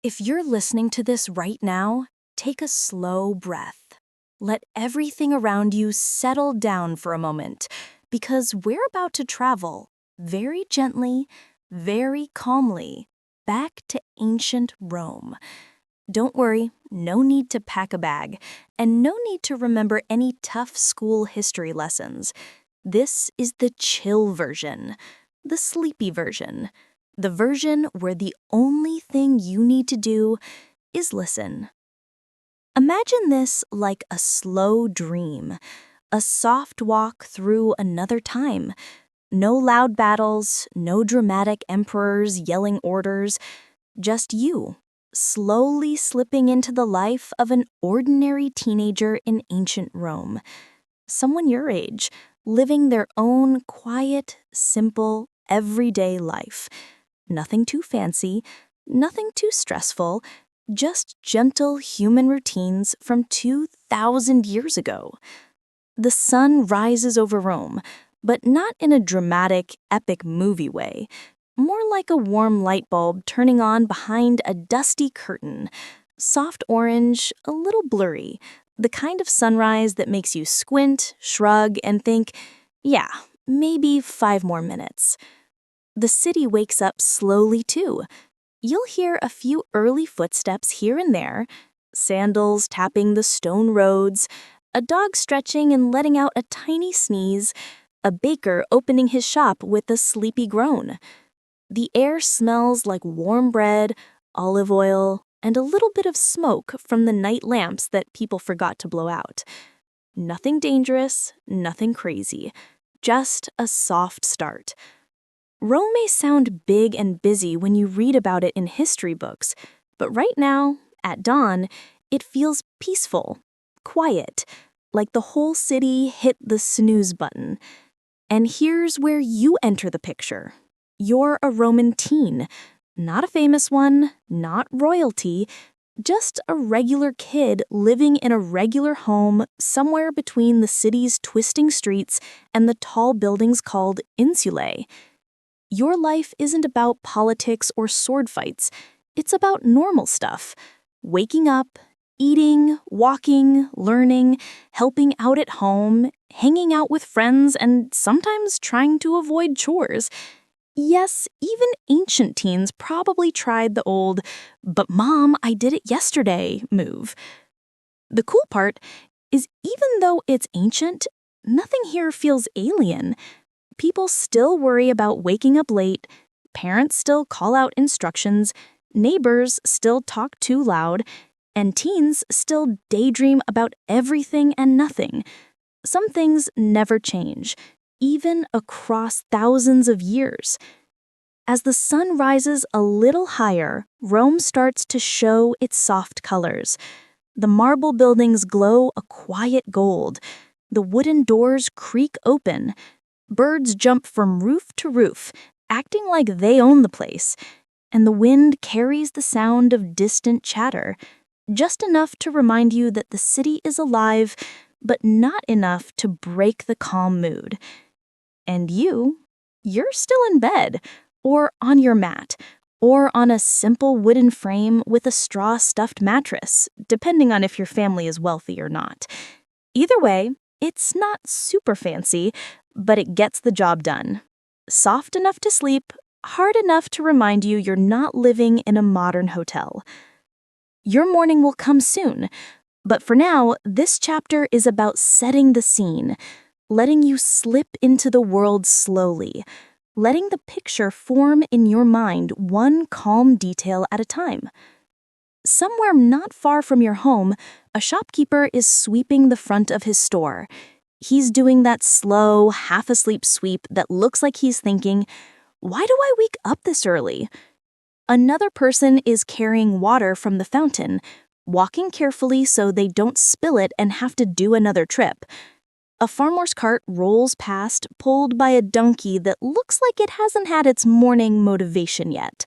If you're listening to this right now, take a slow breath. Let everything around you settle down for a moment, because we're about to travel very gently, very calmly, back to ancient Rome. Don't worry, no need to pack a bag, and no need to remember any tough school history lessons. This is the chill version, the sleepy version, the version where the only thing you need to do is listen. Imagine this like a slow dream, a soft walk through another time. No loud battles, no dramatic emperors yelling orders, just you, slowly slipping into the life of an ordinary teenager in ancient Rome. Someone your age, living their own quiet, simple, everyday life. Nothing too fancy, nothing too stressful, just gentle human routines from 2,000 years ago. The sun rises over Rome, but not in a dramatic, epic movie way. More like a warm light bulb turning on behind a dusty curtain. Soft orange, a little blurry. The kind of sunrise that makes you squint, shrug, and think, yeah, maybe 5 more minutes. The city wakes up slowly too. You'll hear a few early footsteps here and there, sandals tapping the stone roads, a dog stretching and letting out a tiny sneeze, a baker opening his shop with a sleepy groan. The air smells like warm bread, olive oil, and a little bit of smoke from the night lamps that people forgot to blow out. Nothing dangerous, nothing crazy, just a soft start. Rome may sound big and busy when you read about it in history books, but right now, at dawn, it feels peaceful, quiet, like the whole city hit the snooze button. And here's where you enter the picture. You're a Roman teen, not a famous one, not royalty, just a regular kid living in a regular home somewhere between the city's twisting streets and the tall buildings called insulae. Your life isn't about politics or sword fights. It's about normal stuff. Waking up, eating, walking, learning, helping out at home, hanging out with friends, and sometimes trying to avoid chores. Yes, even ancient teens probably tried the old, "but mom, I did it yesterday" move. The cool part is even though it's ancient, nothing here feels alien. People still worry about waking up late, parents still call out instructions, neighbors still talk too loud, and teens still daydream about everything and nothing. Some things never change, even across thousands of years. As the sun rises a little higher, Rome starts to show its soft colors. The marble buildings glow a quiet gold. The wooden doors creak open. Birds jump from roof to roof, acting like they own the place. And the wind carries the sound of distant chatter, just enough to remind you that the city is alive, but not enough to break the calm mood. And you're still in bed, or on your mat, or on a simple wooden frame with a straw-stuffed mattress, depending on if your family is wealthy or not. Either way, it's not super fancy, but it gets the job done. Soft enough to sleep, hard enough to remind you you're not living in a modern hotel. Your morning will come soon, but for now, this chapter is about setting the scene, letting you slip into the world slowly, letting the picture form in your mind one calm detail at a time. Somewhere not far from your home, a shopkeeper is sweeping the front of his store. He's doing that slow, half-asleep sweep that looks like he's thinking, "Why do I wake up this early?" Another person is carrying water from the fountain, walking carefully so they don't spill it and have to do another trip. A farmer's cart rolls past, pulled by a donkey that looks like it hasn't had its morning motivation yet.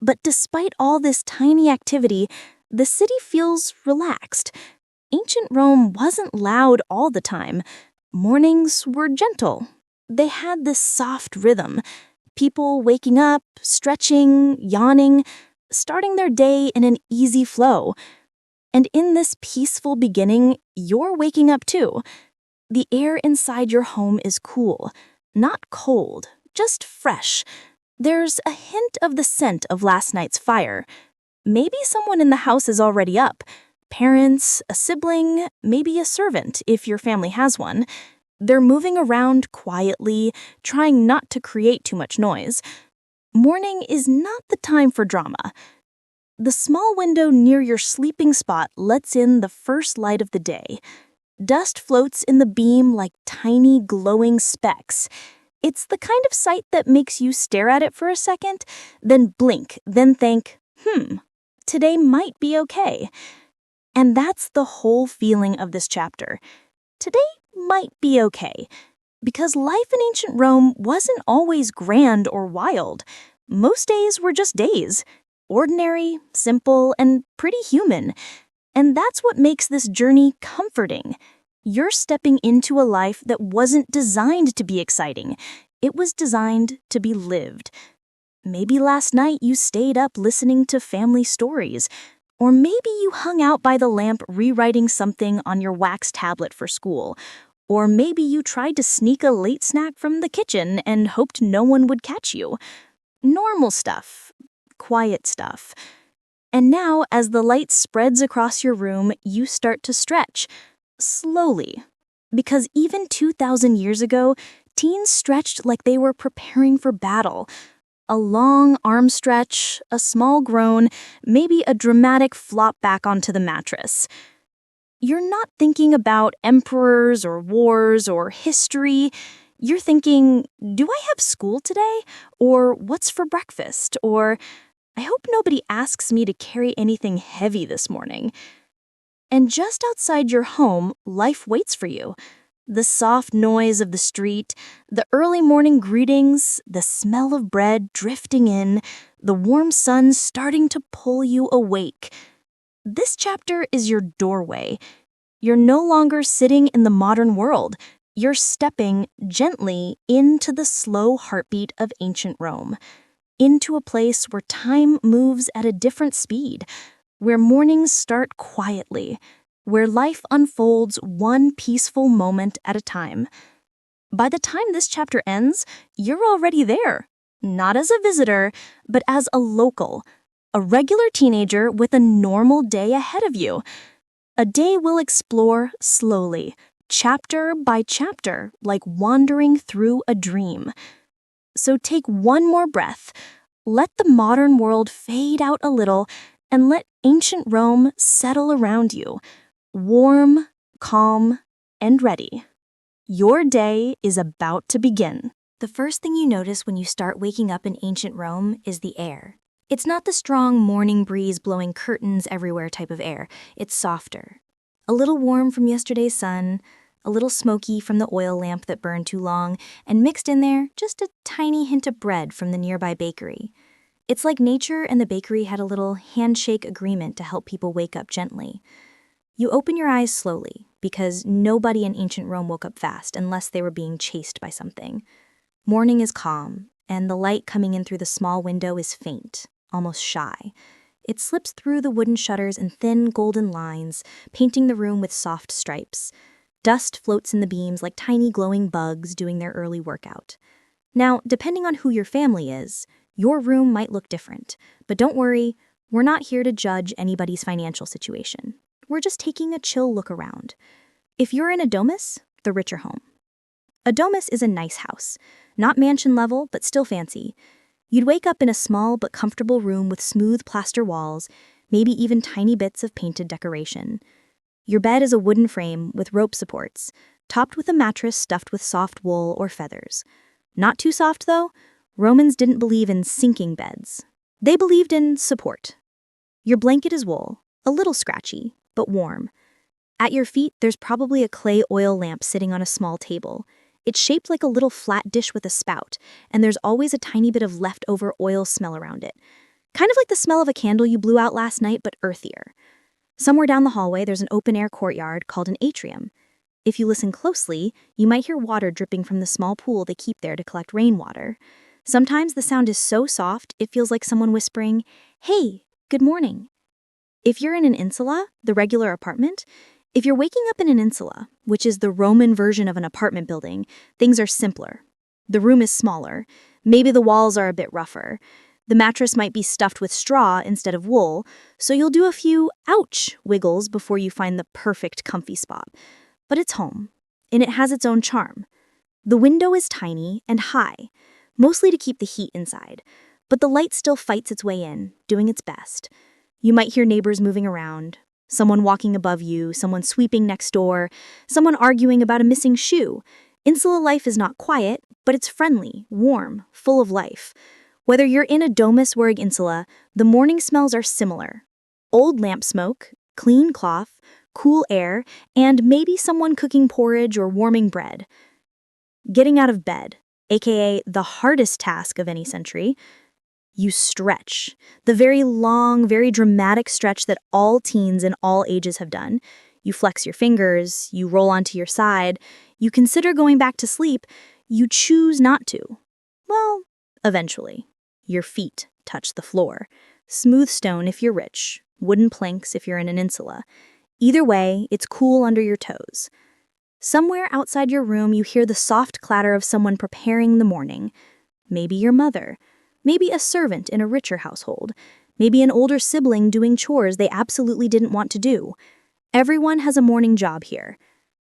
But despite all this tiny activity, the city feels relaxed. Ancient Rome wasn't loud all the time. Mornings were gentle. They had this soft rhythm. People waking up, stretching, yawning, starting their day in an easy flow. And in this peaceful beginning, you're waking up too. The air inside your home is cool, not cold, just fresh. There's a hint of the scent of last night's fire. Maybe someone in the house is already up. Parents, a sibling, maybe a servant if your family has one. They're moving around quietly, trying not to create too much noise. Morning is not the time for drama. The small window near your sleeping spot lets in the first light of the day. Dust floats in the beam like tiny glowing specks. It's the kind of sight that makes you stare at it for a second, then blink, then think, today might be okay. And that's the whole feeling of this chapter. Today might be okay, because life in ancient Rome wasn't always grand or wild. Most days were just days, ordinary, simple, and pretty human. And that's what makes this journey comforting. You're stepping into a life that wasn't designed to be exciting. It was designed to be lived. Maybe last night you stayed up listening to family stories, or maybe you hung out by the lamp rewriting something on your wax tablet for school, or maybe you tried to sneak a late snack from the kitchen and hoped no one would catch you. Normal stuff, quiet stuff. And now, as the light spreads across your room, you start to stretch. Slowly. Because even 2,000 years ago, teens stretched like they were preparing for battle. A long arm stretch, a small groan, maybe a dramatic flop back onto the mattress. You're not thinking about emperors or wars or history. You're thinking, do I have school today? Or what's for breakfast? Or I hope nobody asks me to carry anything heavy this morning. And just outside your home, life waits for you. The soft noise of the street, the early morning greetings, the smell of bread drifting in, the warm sun starting to pull you awake. This chapter is your doorway. You're no longer sitting in the modern world. You're stepping gently into the slow heartbeat of ancient Rome. Into a place where time moves at a different speed, where mornings start quietly, where life unfolds one peaceful moment at a time. By the time this chapter ends, you're already there, not as a visitor, but as a local, a regular teenager with a normal day ahead of you. A day we'll explore slowly, chapter by chapter, like wandering through a dream. So take one more breath, let the modern world fade out a little, and let ancient Rome settle around you, warm, calm, and ready. Your day is about to begin. The first thing you notice when you start waking up in ancient Rome is the air. It's not the strong morning breeze blowing curtains everywhere type of air. It's softer. A little warm from yesterday's sun, a little smoky from the oil lamp that burned too long, and mixed in there, just a tiny hint of bread from the nearby bakery. It's like nature and the bakery had a little handshake agreement to help people wake up gently. You open your eyes slowly, because nobody in ancient Rome woke up fast unless they were being chased by something. Morning is calm, and the light coming in through the small window is faint, almost shy. It slips through the wooden shutters in thin golden lines, painting the room with soft stripes. Dust floats in the beams like tiny glowing bugs doing their early workout. Now, depending on who your family is, your room might look different. But don't worry, we're not here to judge anybody's financial situation. We're just taking a chill look around. If you're in a domus, the richer home. A domus is a nice house, not mansion level, but still fancy. You'd wake up in a small but comfortable room with smooth plaster walls, maybe even tiny bits of painted decoration. Your bed is a wooden frame with rope supports, topped with a mattress stuffed with soft wool or feathers. Not too soft, though. Romans didn't believe in sinking beds. They believed in support. Your blanket is wool, a little scratchy, but warm. At your feet, there's probably a clay oil lamp sitting on a small table. It's shaped like a little flat dish with a spout, and there's always a tiny bit of leftover oil smell around it. Kind of like the smell of a candle you blew out last night, but earthier. Somewhere down the hallway, there's an open-air courtyard called an atrium. If you listen closely, you might hear water dripping from the small pool they keep there to collect rainwater. Sometimes the sound is so soft it feels like someone whispering, "Hey, good morning." If you're in an insula, the regular apartment, if you're waking up in an insula, which is the Roman version of an apartment building, things are simpler. The room is smaller. Maybe the walls are a bit rougher. The mattress might be stuffed with straw instead of wool, so you'll do a few ouch wiggles before you find the perfect comfy spot. But it's home, and it has its own charm. The window is tiny and high, mostly to keep the heat inside, but the light still fights its way in, doing its best. You might hear neighbors moving around, someone walking above you, someone sweeping next door, someone arguing about a missing shoe. Insula life is not quiet, but it's friendly, warm, full of life. Whether you're in a domus insula, the morning smells are similar. Old lamp smoke, clean cloth, cool air, and maybe someone cooking porridge or warming bread. Getting out of bed, aka the hardest task of any century. You stretch, the very long, very dramatic stretch that all teens in all ages have done. You flex your fingers, you roll onto your side, you consider going back to sleep, you choose not to. Well, eventually. Your feet touch the floor. Smooth stone if you're rich, wooden planks if you're in an insula. Either way, it's cool under your toes. Somewhere outside your room, you hear the soft clatter of someone preparing the morning. Maybe your mother. Maybe a servant in a richer household. Maybe an older sibling doing chores they absolutely didn't want to do. Everyone has a morning job here.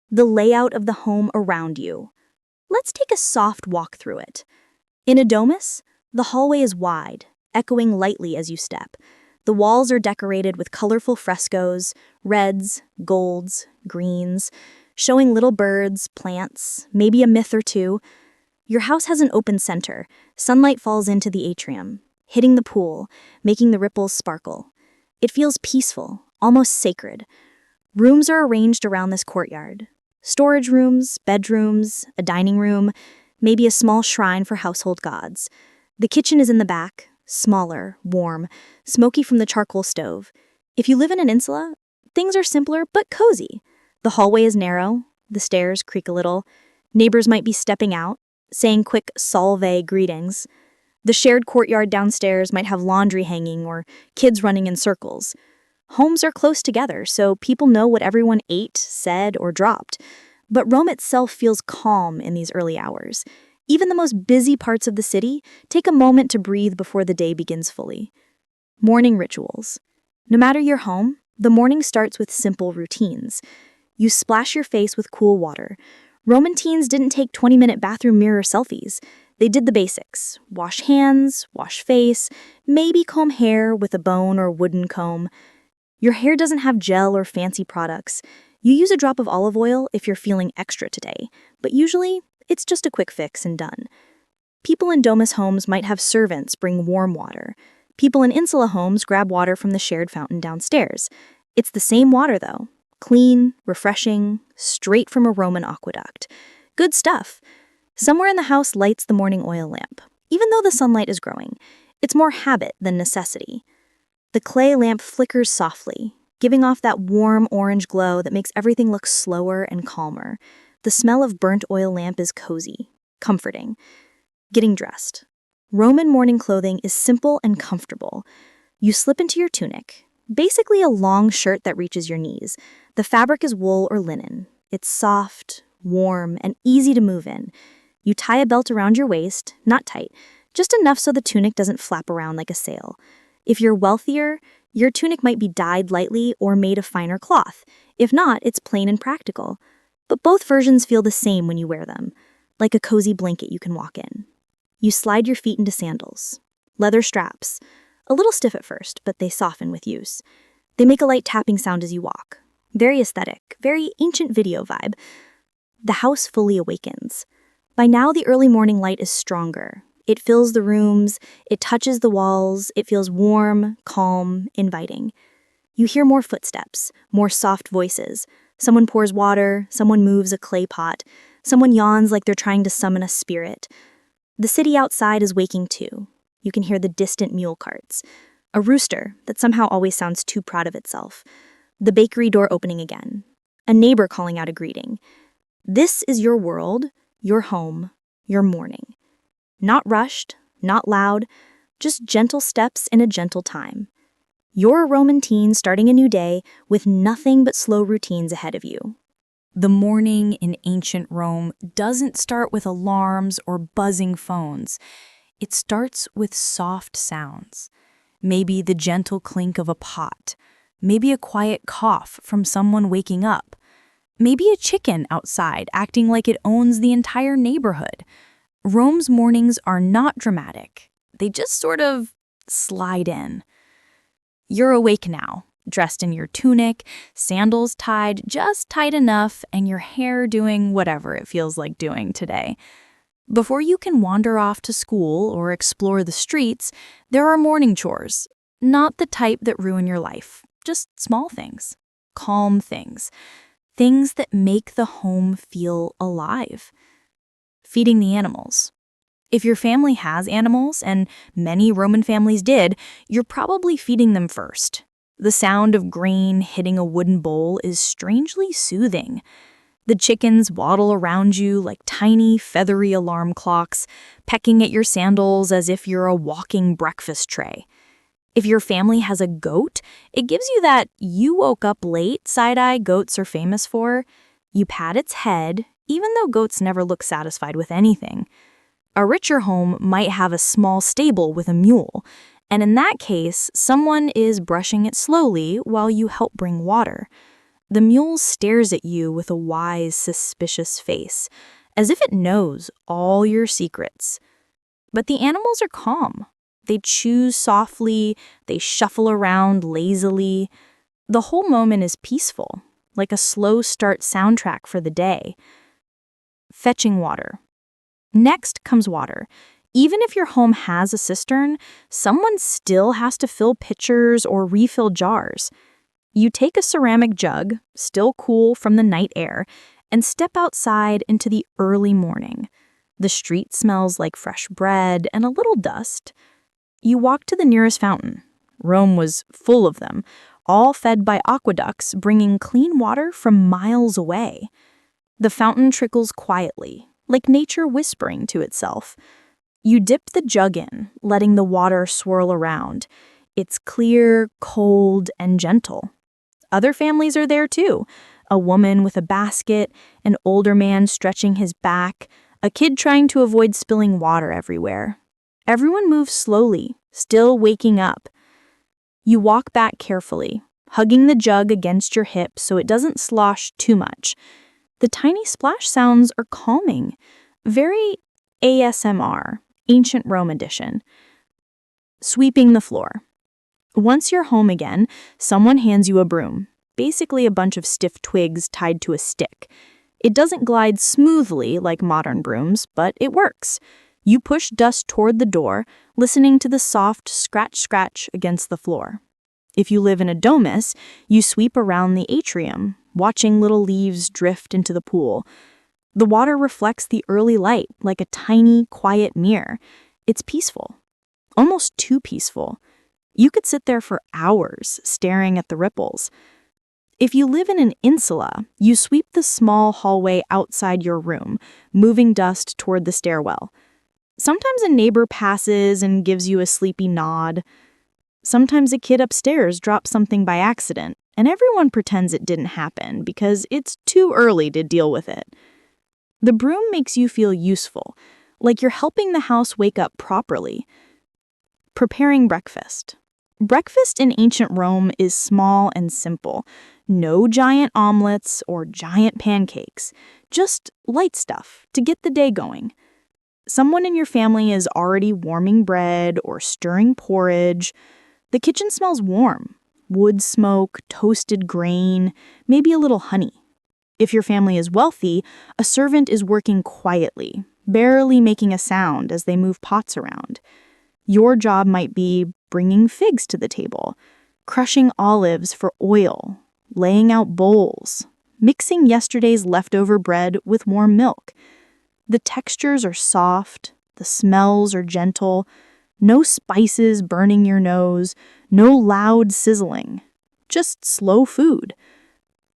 The layout of the home around you. Let's take a soft walk through it. In a domus, the hallway is wide, echoing lightly as you step. The walls are decorated with colorful frescoes, reds, golds, greens, showing little birds, plants, maybe a myth or two. Your house has an open center. Sunlight falls into the atrium, hitting the pool, making the ripples sparkle. It feels peaceful, almost sacred. Rooms are arranged around this courtyard. Storage rooms, bedrooms, a dining room, maybe a small shrine for household gods. The kitchen is in the back, smaller, warm, smoky from the charcoal stove. If you live in an insula, things are simpler but cozy. The hallway is narrow, the stairs creak a little. Neighbors might be stepping out, saying quick salve greetings. The shared courtyard downstairs might have laundry hanging or kids running in circles. Homes are close together, so people know what everyone ate, said, or dropped. But Rome itself feels calm in these early hours. Even the most busy parts of the city take a moment to breathe before the day begins fully. Morning rituals. No matter your home, the morning starts with simple routines. You splash your face with cool water. Roman teens didn't take 20-minute bathroom mirror selfies. They did the basics. Wash hands, wash face, maybe comb hair with a bone or wooden comb. Your hair doesn't have gel or fancy products. You use a drop of olive oil if you're feeling extra today, but usually it's just a quick fix and done. People in domus homes might have servants bring warm water. People in insula homes grab water from the shared fountain downstairs. It's the same water though. Clean, refreshing, straight from a Roman aqueduct. Good stuff. Somewhere in the house lights the morning oil lamp. Even though the sunlight is growing, it's more habit than necessity. The clay lamp flickers softly, giving off that warm orange glow that makes everything look slower and calmer. The smell of burnt oil lamp is cozy, comforting. Getting dressed. Roman morning clothing is simple and comfortable. You slip into your tunic, basically a long shirt that reaches your knees. The fabric is wool or linen. It's soft, warm, and easy to move in. You tie a belt around your waist, not tight, just enough so the tunic doesn't flap around like a sail. If you're wealthier, your tunic might be dyed lightly or made of finer cloth. If not, it's plain and practical. But both versions feel the same when you wear them, like a cozy blanket you can walk in. You slide your feet into sandals. Leather straps. A little stiff at first, but they soften with use. They make a light tapping sound as you walk. Very aesthetic, very ancient video vibe. The house fully awakens. By now, the early morning light is stronger. It fills the rooms, it touches the walls, it feels warm, calm, inviting. You hear more footsteps, more soft voices. Someone pours water, someone moves a clay pot, someone yawns like they're trying to summon a spirit. The city outside is waking too. You can hear the distant mule carts. A rooster that somehow always sounds too proud of itself. The bakery door opening again. A neighbor calling out a greeting. This is your world, your home, your morning. Not rushed, not loud, just gentle steps in a gentle time. You're a Roman teen starting a new day with nothing but slow routines ahead of you. The morning in ancient Rome doesn't start with alarms or buzzing phones. It starts with soft sounds. Maybe the gentle clink of a pot. Maybe a quiet cough from someone waking up. Maybe a chicken outside acting like it owns the entire neighborhood. Rome's mornings are not dramatic. They just sort of slide in. You're awake now, dressed in your tunic, sandals tied just tight enough, and your hair doing whatever it feels like doing today. Before you can wander off to school or explore the streets, there are morning chores. Not the type that ruin your life, just small things, calm things, things that make the home feel alive. Feeding the animals. If your family has animals, and many Roman families did, you're probably feeding them first. The sound of grain hitting a wooden bowl is strangely soothing. The chickens waddle around you like tiny, feathery alarm clocks, pecking at your sandals as if you're a walking breakfast tray. If your family has a goat, it gives you that "you woke up late" side-eye goats are famous for. You pat its head, even though goats never look satisfied with anything. A richer home might have a small stable with a mule, and in that case, someone is brushing it slowly while you help bring water. The mule stares at you with a wise, suspicious face, as if it knows all your secrets. But the animals are calm. They chew softly, they shuffle around lazily. The whole moment is peaceful, like a slow start soundtrack for the day. Fetching water. Next comes water. Even if your home has a cistern, someone still has to fill pitchers or refill jars. You take a ceramic jug, still cool from the night air, and step outside into the early morning. The street smells like fresh bread and a little dust. You walk to the nearest fountain. Rome was full of them, all fed by aqueducts bringing clean water from miles away. The fountain trickles quietly, like nature whispering to itself. You dip the jug in, letting the water swirl around. It's clear, cold, and gentle. Other families are there too. A woman with a basket, an older man stretching his back, a kid trying to avoid spilling water everywhere. Everyone moves slowly, still waking up. You walk back carefully, hugging the jug against your hip so it doesn't slosh too much. The tiny splash sounds are calming, very ASMR, ancient Rome edition. Sweeping the floor. Once you're home again, someone hands you a broom, basically a bunch of stiff twigs tied to a stick. It doesn't glide smoothly like modern brooms, but it works. You push dust toward the door, listening to the soft scratch-scratch against the floor. If you live in a domus, you sweep around the atrium, watching little leaves drift into the pool. The water reflects the early light like a tiny, quiet mirror. It's peaceful, almost too peaceful. You could sit there for hours, staring at the ripples. If you live in an insula, you sweep the small hallway outside your room, moving dust toward the stairwell. Sometimes a neighbor passes and gives you a sleepy nod. Sometimes a kid upstairs drops something by accident, and everyone pretends it didn't happen because it's too early to deal with it. The broom makes you feel useful, like you're helping the house wake up properly. Preparing breakfast. Breakfast in ancient Rome is small and simple. No giant omelets or giant pancakes, just light stuff to get the day going. Someone in your family is already warming bread or stirring porridge. The kitchen smells warm. Wood smoke, toasted grain, maybe a little honey. If your family is wealthy, a servant is working quietly, barely making a sound as they move pots around. Your job might be bringing figs to the table, crushing olives for oil, laying out bowls, mixing yesterday's leftover bread with warm milk. The textures are soft, the smells are gentle, no spices burning your nose, no loud sizzling, just slow food.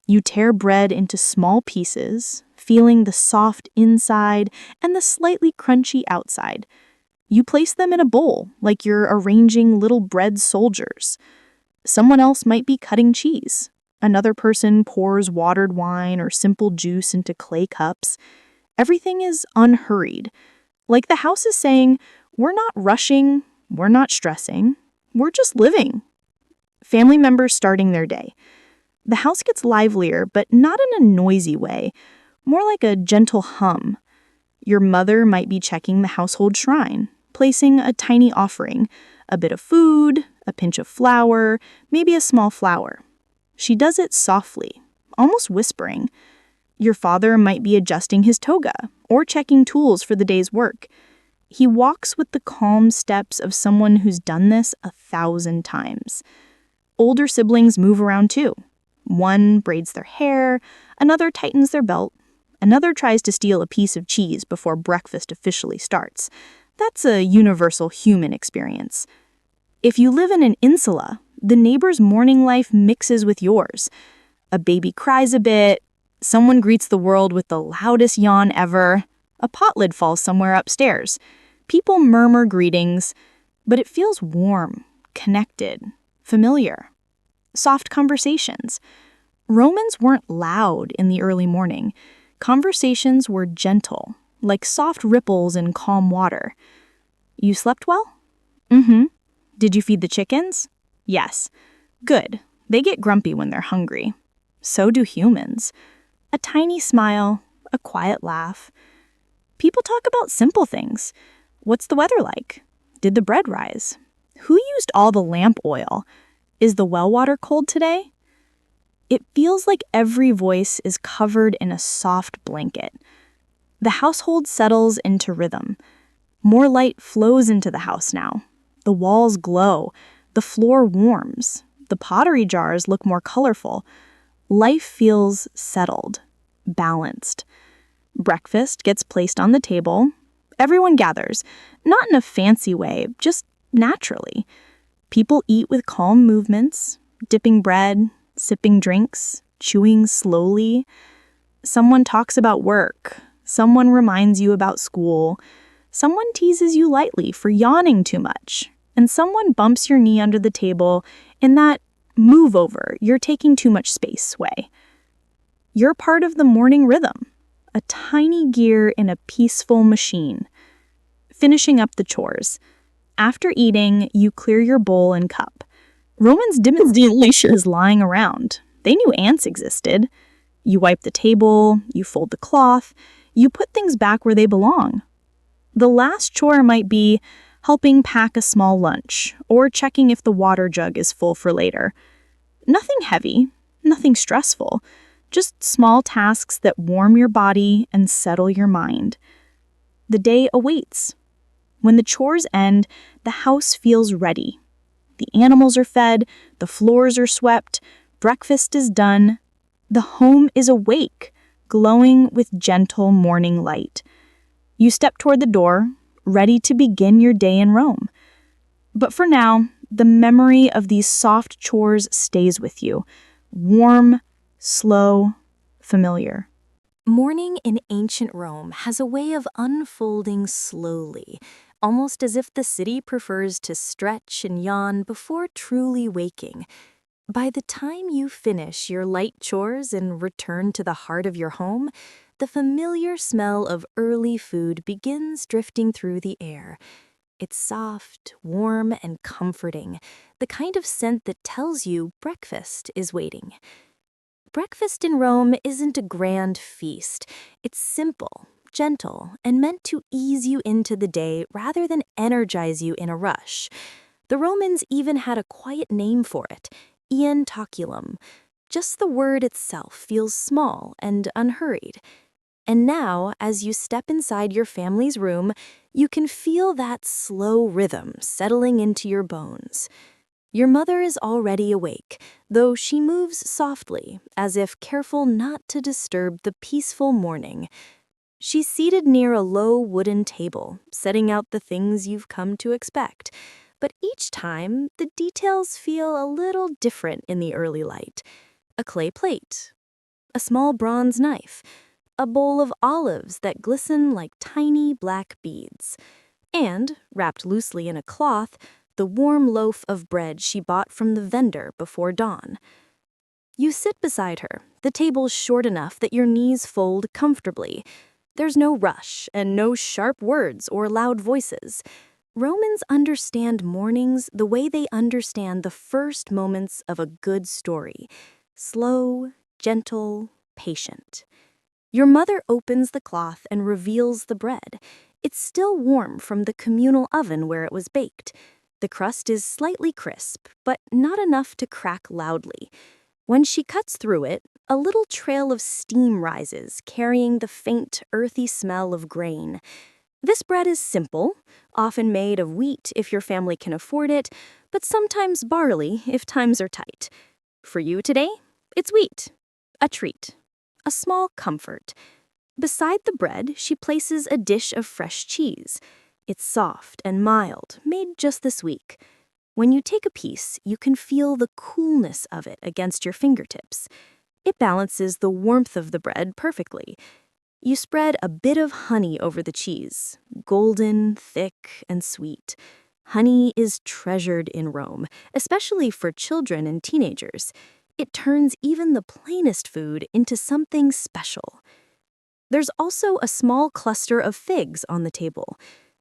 You tear bread into small pieces, feeling the soft inside and the slightly crunchy outside. You place them in a bowl, like you're arranging little bread soldiers. Someone else might be cutting cheese. Another person pours watered wine or simple juice into clay cups. Everything is unhurried. Like the house is saying, we're not rushing, we're not stressing, we're just living. Family members starting their day. The house gets livelier, but not in a noisy way, more like a gentle hum. Your mother might be checking the household shrine, placing a tiny offering, a bit of food, a pinch of flour, maybe a small flower. She does it softly, almost whispering. Your father might be adjusting his toga or checking tools for the day's work. He walks with the calm steps of someone who's done this 1,000 times. Older siblings move around too. One braids their hair, another tightens their belt, another tries to steal a piece of cheese before breakfast officially starts. That's a universal human experience. If you live in an insula, the neighbor's morning life mixes with yours. A baby cries a bit, someone greets the world with the loudest yawn ever, a pot lid falls somewhere upstairs. People murmur greetings, but it feels warm, connected, familiar. Soft conversations. Romans weren't loud in the early morning. Conversations were gentle, like soft ripples in calm water. You slept well? Mm-hmm. Did you feed the chickens? Yes. Good. They get grumpy when they're hungry. So do humans. A tiny smile, a quiet laugh. People talk about simple things. What's the weather like? Did the bread rise? Who used all the lamp oil? Is the well water cold today? It feels like every voice is covered in a soft blanket. The household settles into rhythm. More light flows into the house now. The walls glow. The floor warms. The pottery jars look more colorful. Life feels settled, balanced. Breakfast gets placed on the table. Everyone gathers, not in a fancy way, just naturally. People eat with calm movements, dipping bread, sipping drinks, chewing slowly. Someone talks about work. Someone reminds you about school. Someone teases you lightly for yawning too much. And someone bumps your knee under the table in that move over, you're taking too much space way. You're part of the morning rhythm, a tiny gear in a peaceful machine. Finishing up the chores. After eating, you clear your bowl and cup. Romans didn't leave dishes lying around. They knew ants existed. You wipe the table, you fold the cloth, you put things back where they belong. The last chore might be helping pack a small lunch or checking if the water jug is full for later. Nothing heavy, nothing stressful, just small tasks that warm your body and settle your mind. The day awaits. When the chores end, the house feels ready. The animals are fed, the floors are swept, breakfast is done. The home is awake, glowing with gentle morning light. You step toward the door, ready to begin your day in Rome. But for now, the memory of these soft chores stays with you. Warm, slow, familiar. Morning in ancient Rome has a way of unfolding slowly, almost as if the city prefers to stretch and yawn before truly waking. By the time you finish your light chores and return to the heart of your home, the familiar smell of early food begins drifting through the air. It's soft, warm, and comforting, the kind of scent that tells you breakfast is waiting. Breakfast in Rome isn't a grand feast. It's simple, gentle, and meant to ease you into the day rather than energize you in a rush. The Romans even had a quiet name for it, ientaculum. Just the word itself feels small and unhurried. And now, as you step inside your family's room, you can feel that slow rhythm settling into your bones. Your mother is already awake, though she moves softly, as if careful not to disturb the peaceful morning. She's seated near a low wooden table, setting out the things you've come to expect. But each time, the details feel a little different in the early light. A clay plate, a small bronze knife, a bowl of olives that glisten like tiny black beads. And, wrapped loosely in a cloth, the warm loaf of bread she bought from the vendor before dawn. You sit beside her, the table's short enough that your knees fold comfortably. There's no rush and no sharp words or loud voices. Romans understand mornings the way they understand the first moments of a good story. Slow, gentle, patient. Your mother opens the cloth and reveals the bread. It's still warm from the communal oven where it was baked. The crust is slightly crisp, but not enough to crack loudly. When she cuts through it, a little trail of steam rises, carrying the faint, earthy smell of grain. This bread is simple, often made of wheat if your family can afford it, but sometimes barley if times are tight. For you today, it's wheat. A treat. A small comfort. Beside the bread, she places a dish of fresh cheese. It's soft and mild, made just this week. When you take a piece, you can feel the coolness of it against your fingertips. It balances the warmth of the bread perfectly. You spread a bit of honey over the cheese, golden, thick, and sweet. Honey is treasured in Rome, especially for children and teenagers. It turns even the plainest food into something special. There's also a small cluster of figs on the table.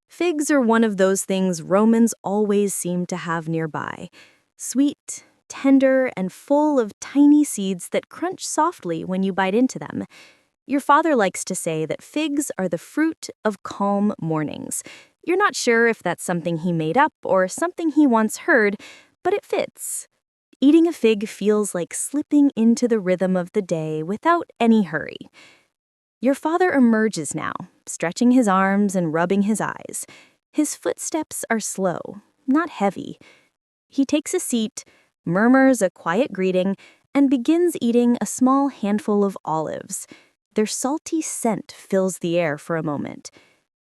Figs are one of those things Romans always seem to have nearby. Sweet, tender, and full of tiny seeds that crunch softly when you bite into them. Your father likes to say that figs are the fruit of calm mornings. You're not sure if that's something he made up or something he once heard, but it fits. Eating a fig feels like slipping into the rhythm of the day without any hurry. Your father emerges now, stretching his arms and rubbing his eyes. His footsteps are slow, not heavy. He takes a seat, murmurs a quiet greeting, and begins eating a small handful of olives. Their salty scent fills the air for a moment.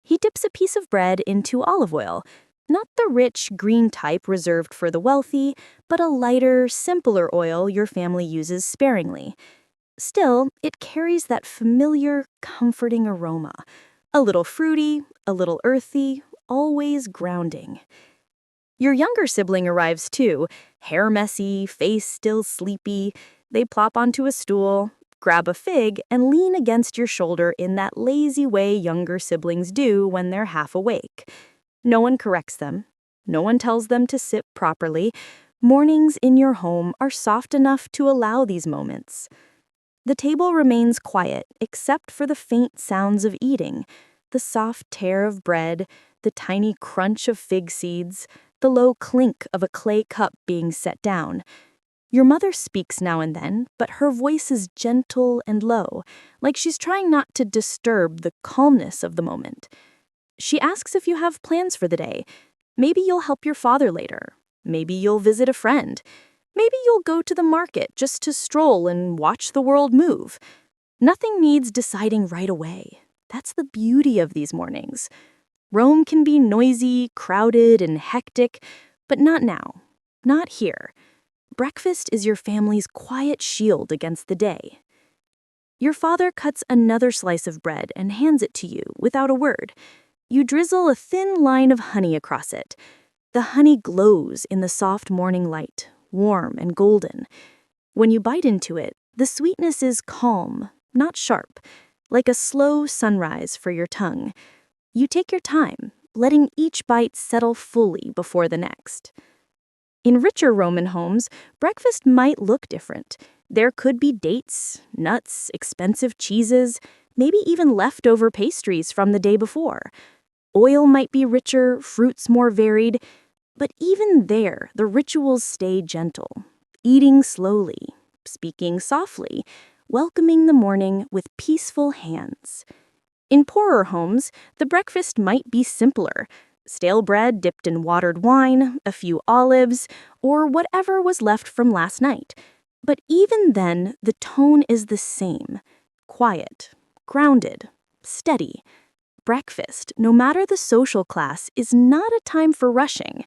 He dips a piece of bread into olive oil, not the rich, green type reserved for the wealthy, but a lighter, simpler oil your family uses sparingly. Still, it carries that familiar, comforting aroma. A little fruity, a little earthy, always grounding. Your younger sibling arrives too, hair messy, face still sleepy. They plop onto a stool, grab a fig, and lean against your shoulder in that lazy way younger siblings do when they're half awake. No one corrects them. No one tells them to sit properly. Mornings in your home are soft enough to allow these moments. The table remains quiet except for the faint sounds of eating, the soft tear of bread, the tiny crunch of fig seeds, the low clink of a clay cup being set down. Your mother speaks now and then, but her voice is gentle and low, like she's trying not to disturb the calmness of the moment. She asks if you have plans for the day. Maybe you'll help your father later. Maybe you'll visit a friend. Maybe you'll go to the market just to stroll and watch the world move. Nothing needs deciding right away. That's the beauty of these mornings. Rome can be noisy, crowded, and hectic, but not now. Not here. Breakfast is your family's quiet shield against the day. Your father cuts another slice of bread and hands it to you without a word. You drizzle a thin line of honey across it. The honey glows in the soft morning light, warm and golden. When you bite into it, the sweetness is calm, not sharp, like a slow sunrise for your tongue. You take your time, letting each bite settle fully before the next. In richer Roman homes, breakfast might look different. There could be dates, nuts, expensive cheeses, maybe even leftover pastries from the day before. Oil might be richer, fruits more varied, but even there, the rituals stay gentle. Eating slowly, speaking softly, welcoming the morning with peaceful hands. In poorer homes, the breakfast might be simpler. Stale bread dipped in watered wine, a few olives, or whatever was left from last night. But even then, the tone is the same. Quiet, grounded, steady. Breakfast, no matter the social class, is not a time for rushing.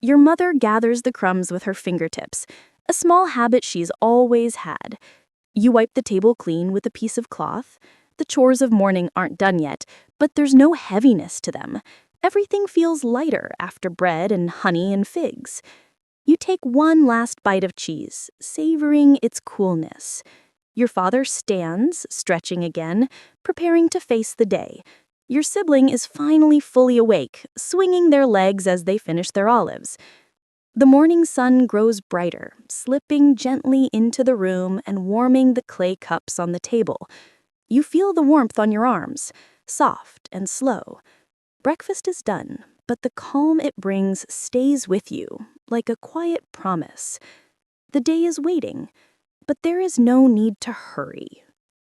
Your mother gathers the crumbs with her fingertips, a small habit she's always had. You wipe the table clean with a piece of cloth. The chores of morning aren't done yet, but there's no heaviness to them. Everything feels lighter after bread and honey and figs. You take one last bite of cheese, savoring its coolness. Your father stands, stretching again, preparing to face the day. Your sibling is finally fully awake, swinging their legs as they finish their olives. The morning sun grows brighter, slipping gently into the room and warming the clay cups on the table. You feel the warmth on your arms, soft and slow. Breakfast is done, but the calm it brings stays with you, like a quiet promise. The day is waiting, but there is no need to hurry.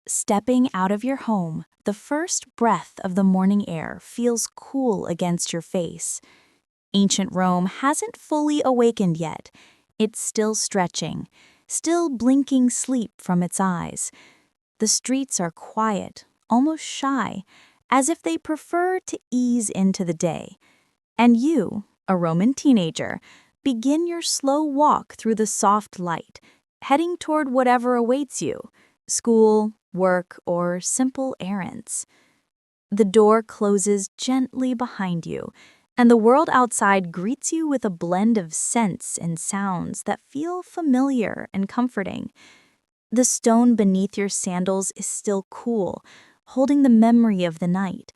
Stepping out of your home, the first breath of the morning air feels cool against your face. Ancient Rome hasn't fully awakened yet. It's still stretching, still blinking sleep from its eyes. The streets are quiet, almost shy, as if they prefer to ease into the day. And you, a Roman teenager, begin your slow walk through the soft light, heading toward whatever awaits you, school, work, or simple errands. The door closes gently behind you, and the world outside greets you with a blend of scents and sounds that feel familiar and comforting. The stone beneath your sandals is still cool, holding the memory of the night.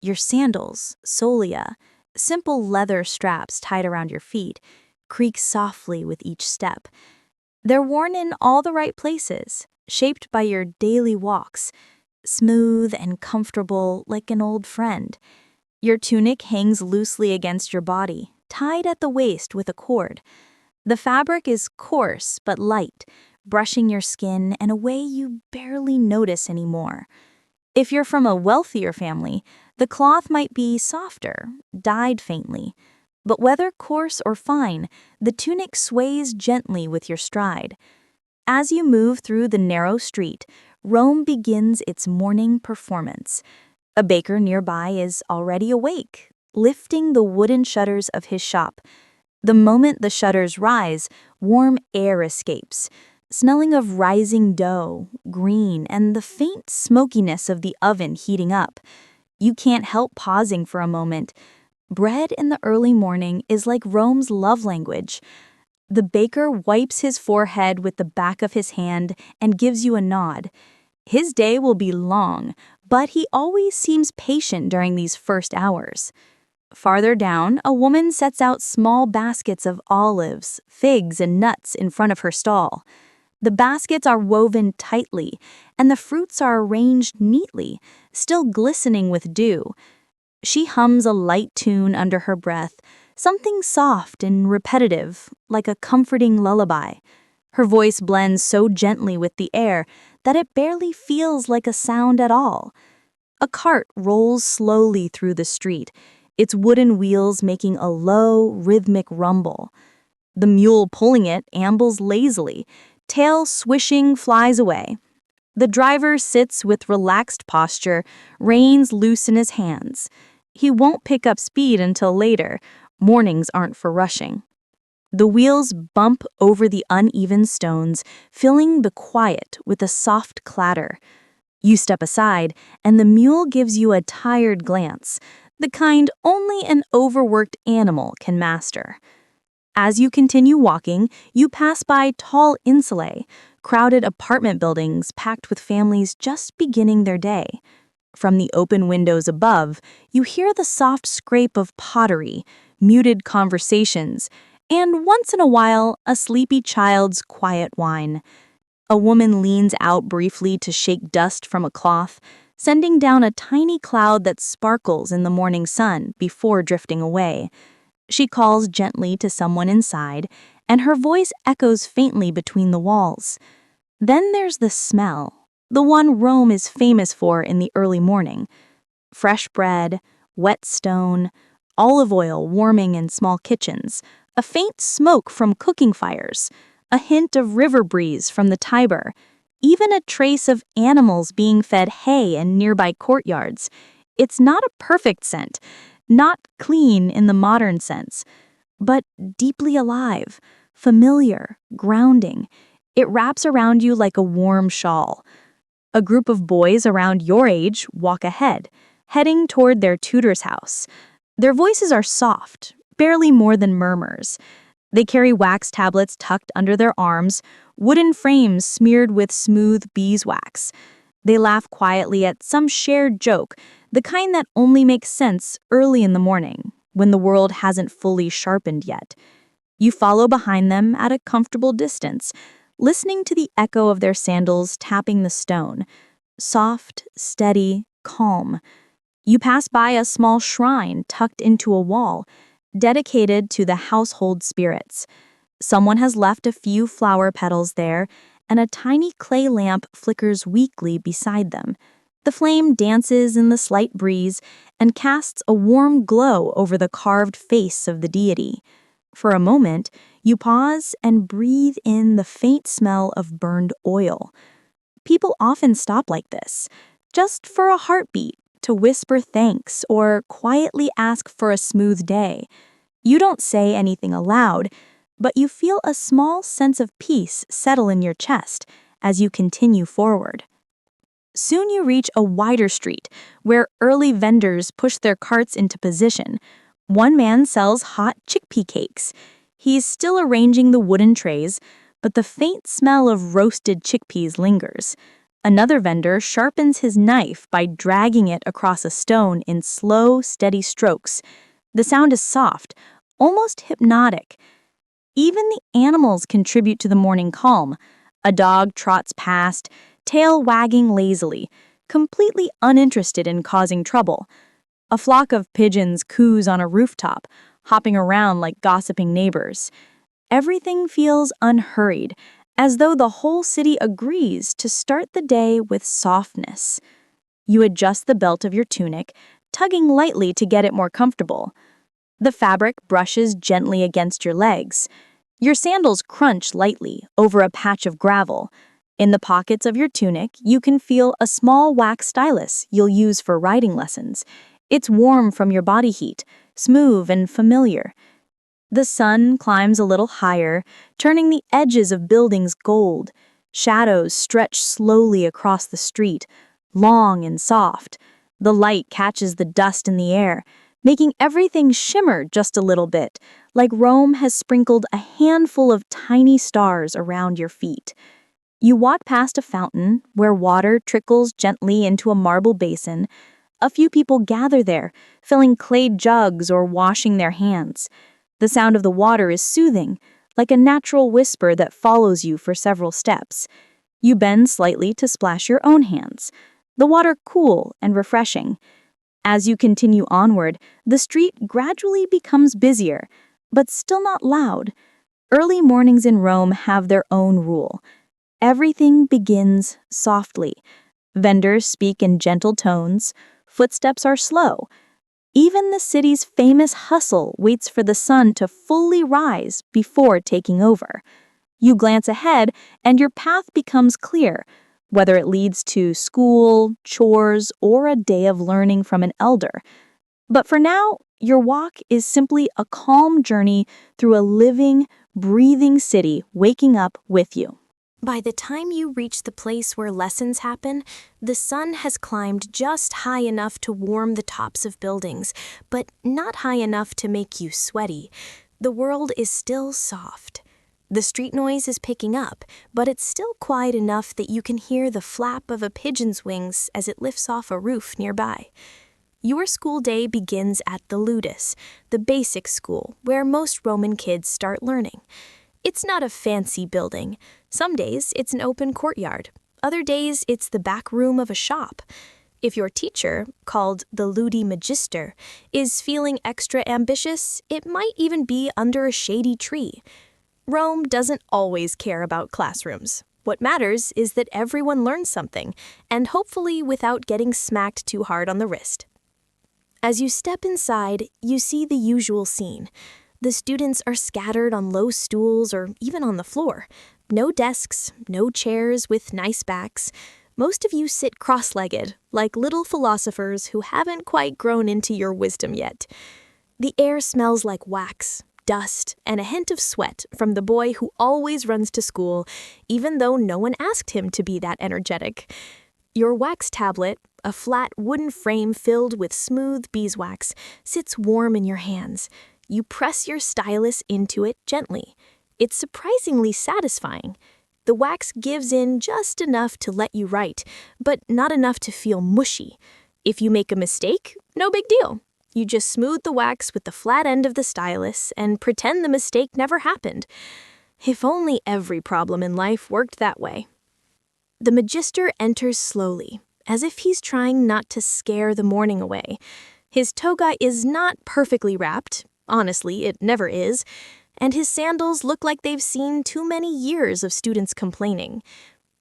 Your sandals, solia, simple leather straps tied around your feet, creak softly with each step. They're worn in all the right places, shaped by your daily walks, smooth and comfortable like an old friend. Your tunic hangs loosely against your body, tied at the waist with a cord. The fabric is coarse but light, brushing your skin in a way you barely notice anymore. If you're from a wealthier family, the cloth might be softer, dyed faintly. But whether coarse or fine, the tunic sways gently with your stride. As you move through the narrow street, Rome begins its morning performance. A baker nearby is already awake, lifting the wooden shutters of his shop. The moment the shutters rise, warm air escapes, smelling of rising dough, green, and the faint smokiness of the oven heating up. You can't help pausing for a moment. Bread in the early morning is like Rome's love language. The baker wipes his forehead with the back of his hand and gives you a nod. His day will be long, but he always seems patient during these first hours. Farther down, a woman sets out small baskets of olives, figs, and nuts in front of her stall. The baskets are woven tightly, and the fruits are arranged neatly, still glistening with dew. She hums a light tune under her breath, something soft and repetitive, like a comforting lullaby. Her voice blends so gently with the air that it barely feels like a sound at all. A cart rolls slowly through the street, its wooden wheels making a low, rhythmic rumble. The mule pulling it ambles lazily, tail swishing flies away. The driver sits with relaxed posture, reins loose in his hands. He won't pick up speed until later. Mornings aren't for rushing. The wheels bump over the uneven stones, filling the quiet with a soft clatter. You step aside, and the mule gives you a tired glance, the kind only an overworked animal can master. As you continue walking, you pass by tall insulae, crowded apartment buildings packed with families just beginning their day. From the open windows above, you hear the soft scrape of pottery, muted conversations, and once in a while, a sleepy child's quiet whine. A woman leans out briefly to shake dust from a cloth, sending down a tiny cloud that sparkles in the morning sun before drifting away. She calls gently to someone inside, and her voice echoes faintly between the walls. Then there's the smell, the one Rome is famous for in the early morning. Fresh bread, wet stone, olive oil warming in small kitchens, a faint smoke from cooking fires, a hint of river breeze from the Tiber, even a trace of animals being fed hay in nearby courtyards. It's not a perfect scent, not clean in the modern sense, but deeply alive, familiar, grounding. It wraps around you like a warm shawl. A group of boys around your age walk ahead, heading toward their tutor's house. Their voices are soft, barely more than murmurs. They carry wax tablets tucked under their arms, wooden frames smeared with smooth beeswax. They laugh quietly at some shared joke, the kind that only makes sense early in the morning, when the world hasn't fully sharpened yet. You follow behind them at a comfortable distance, listening to the echo of their sandals tapping the stone. Soft, steady, calm. You pass by a small shrine tucked into a wall, dedicated to the household spirits. Someone has left a few flower petals there, and a tiny clay lamp flickers weakly beside them. The flame dances in the slight breeze and casts a warm glow over the carved face of the deity. For a moment, you pause and breathe in the faint smell of burned oil. People often stop like this, just for a heartbeat, to whisper thanks or quietly ask for a smooth day. You don't say anything aloud, but you feel a small sense of peace settle in your chest as you continue forward. Soon you reach a wider street where early vendors push their carts into position. One man sells hot chickpea cakes. He's still arranging the wooden trays, but the faint smell of roasted chickpeas lingers. Another vendor sharpens his knife by dragging it across a stone in slow, steady strokes. The sound is soft, almost hypnotic. Even the animals contribute to the morning calm. A dog trots past, tail wagging lazily, completely uninterested in causing trouble. A flock of pigeons coos on a rooftop, hopping around like gossiping neighbors. Everything feels unhurried, as though the whole city agrees to start the day with softness. You adjust the belt of your tunic, tugging lightly to get it more comfortable. The fabric brushes gently against your legs. Your sandals crunch lightly over a patch of gravel. In the pockets of your tunic, you can feel a small wax stylus you'll use for riding lessons. It's warm from your body heat, smooth and familiar. The sun climbs a little higher, turning the edges of buildings gold. Shadows stretch slowly across the street, long and soft. The light catches the dust in the air, making everything shimmer just a little bit, like Rome has sprinkled a handful of tiny stars around your feet. You walk past a fountain where water trickles gently into a marble basin. A few people gather there, filling clay jugs or washing their hands. The sound of the water is soothing, like a natural whisper that follows you for several steps. You bend slightly to splash your own hands, the water cool and refreshing. As you continue onward, the street gradually becomes busier, but still not loud. Early mornings in Rome have their own rule. Everything begins softly. Vendors speak in gentle tones, footsteps are slow. Even the city's famous hustle waits for the sun to fully rise before taking over. You glance ahead, and your path becomes clear, whether it leads to school, chores, or a day of learning from an elder. But for now, your walk is simply a calm journey through a living, breathing city waking up with you. By the time you reach the place where lessons happen, the sun has climbed just high enough to warm the tops of buildings, but not high enough to make you sweaty. The world is still soft. The street noise is picking up, but it's still quiet enough that you can hear the flap of a pigeon's wings as it lifts off a roof nearby. Your school day begins at the ludus, the basic school where most Roman kids start learning. It's not a fancy building. Some days it's an open courtyard. Other days it's the back room of a shop. If your teacher, called the Ludi Magister, is feeling extra ambitious, it might even be under a shady tree. Rome doesn't always care about classrooms. What matters is that everyone learns something, and hopefully without getting smacked too hard on the wrist. As you step inside, you see the usual scene. The students are scattered on low stools or even on the floor. No desks, no chairs with nice backs. Most of you sit cross-legged, like little philosophers who haven't quite grown into your wisdom yet. The air smells like wax, dust, and a hint of sweat from the boy who always runs to school, even though no one asked him to be that energetic. Your wax tablet, A flat wooden frame filled with smooth beeswax sits warm in your hands. You press your stylus into it gently. It's surprisingly satisfying. The wax gives in just enough to let you write, but not enough to feel mushy. If you make a mistake, no big deal. You just smooth the wax with the flat end of the stylus and pretend the mistake never happened. If only every problem in life worked that way. The magister enters slowly, as if he's trying not to scare the morning away. His toga is not perfectly wrapped, honestly, it never is, and his sandals look like they've seen too many years of students complaining.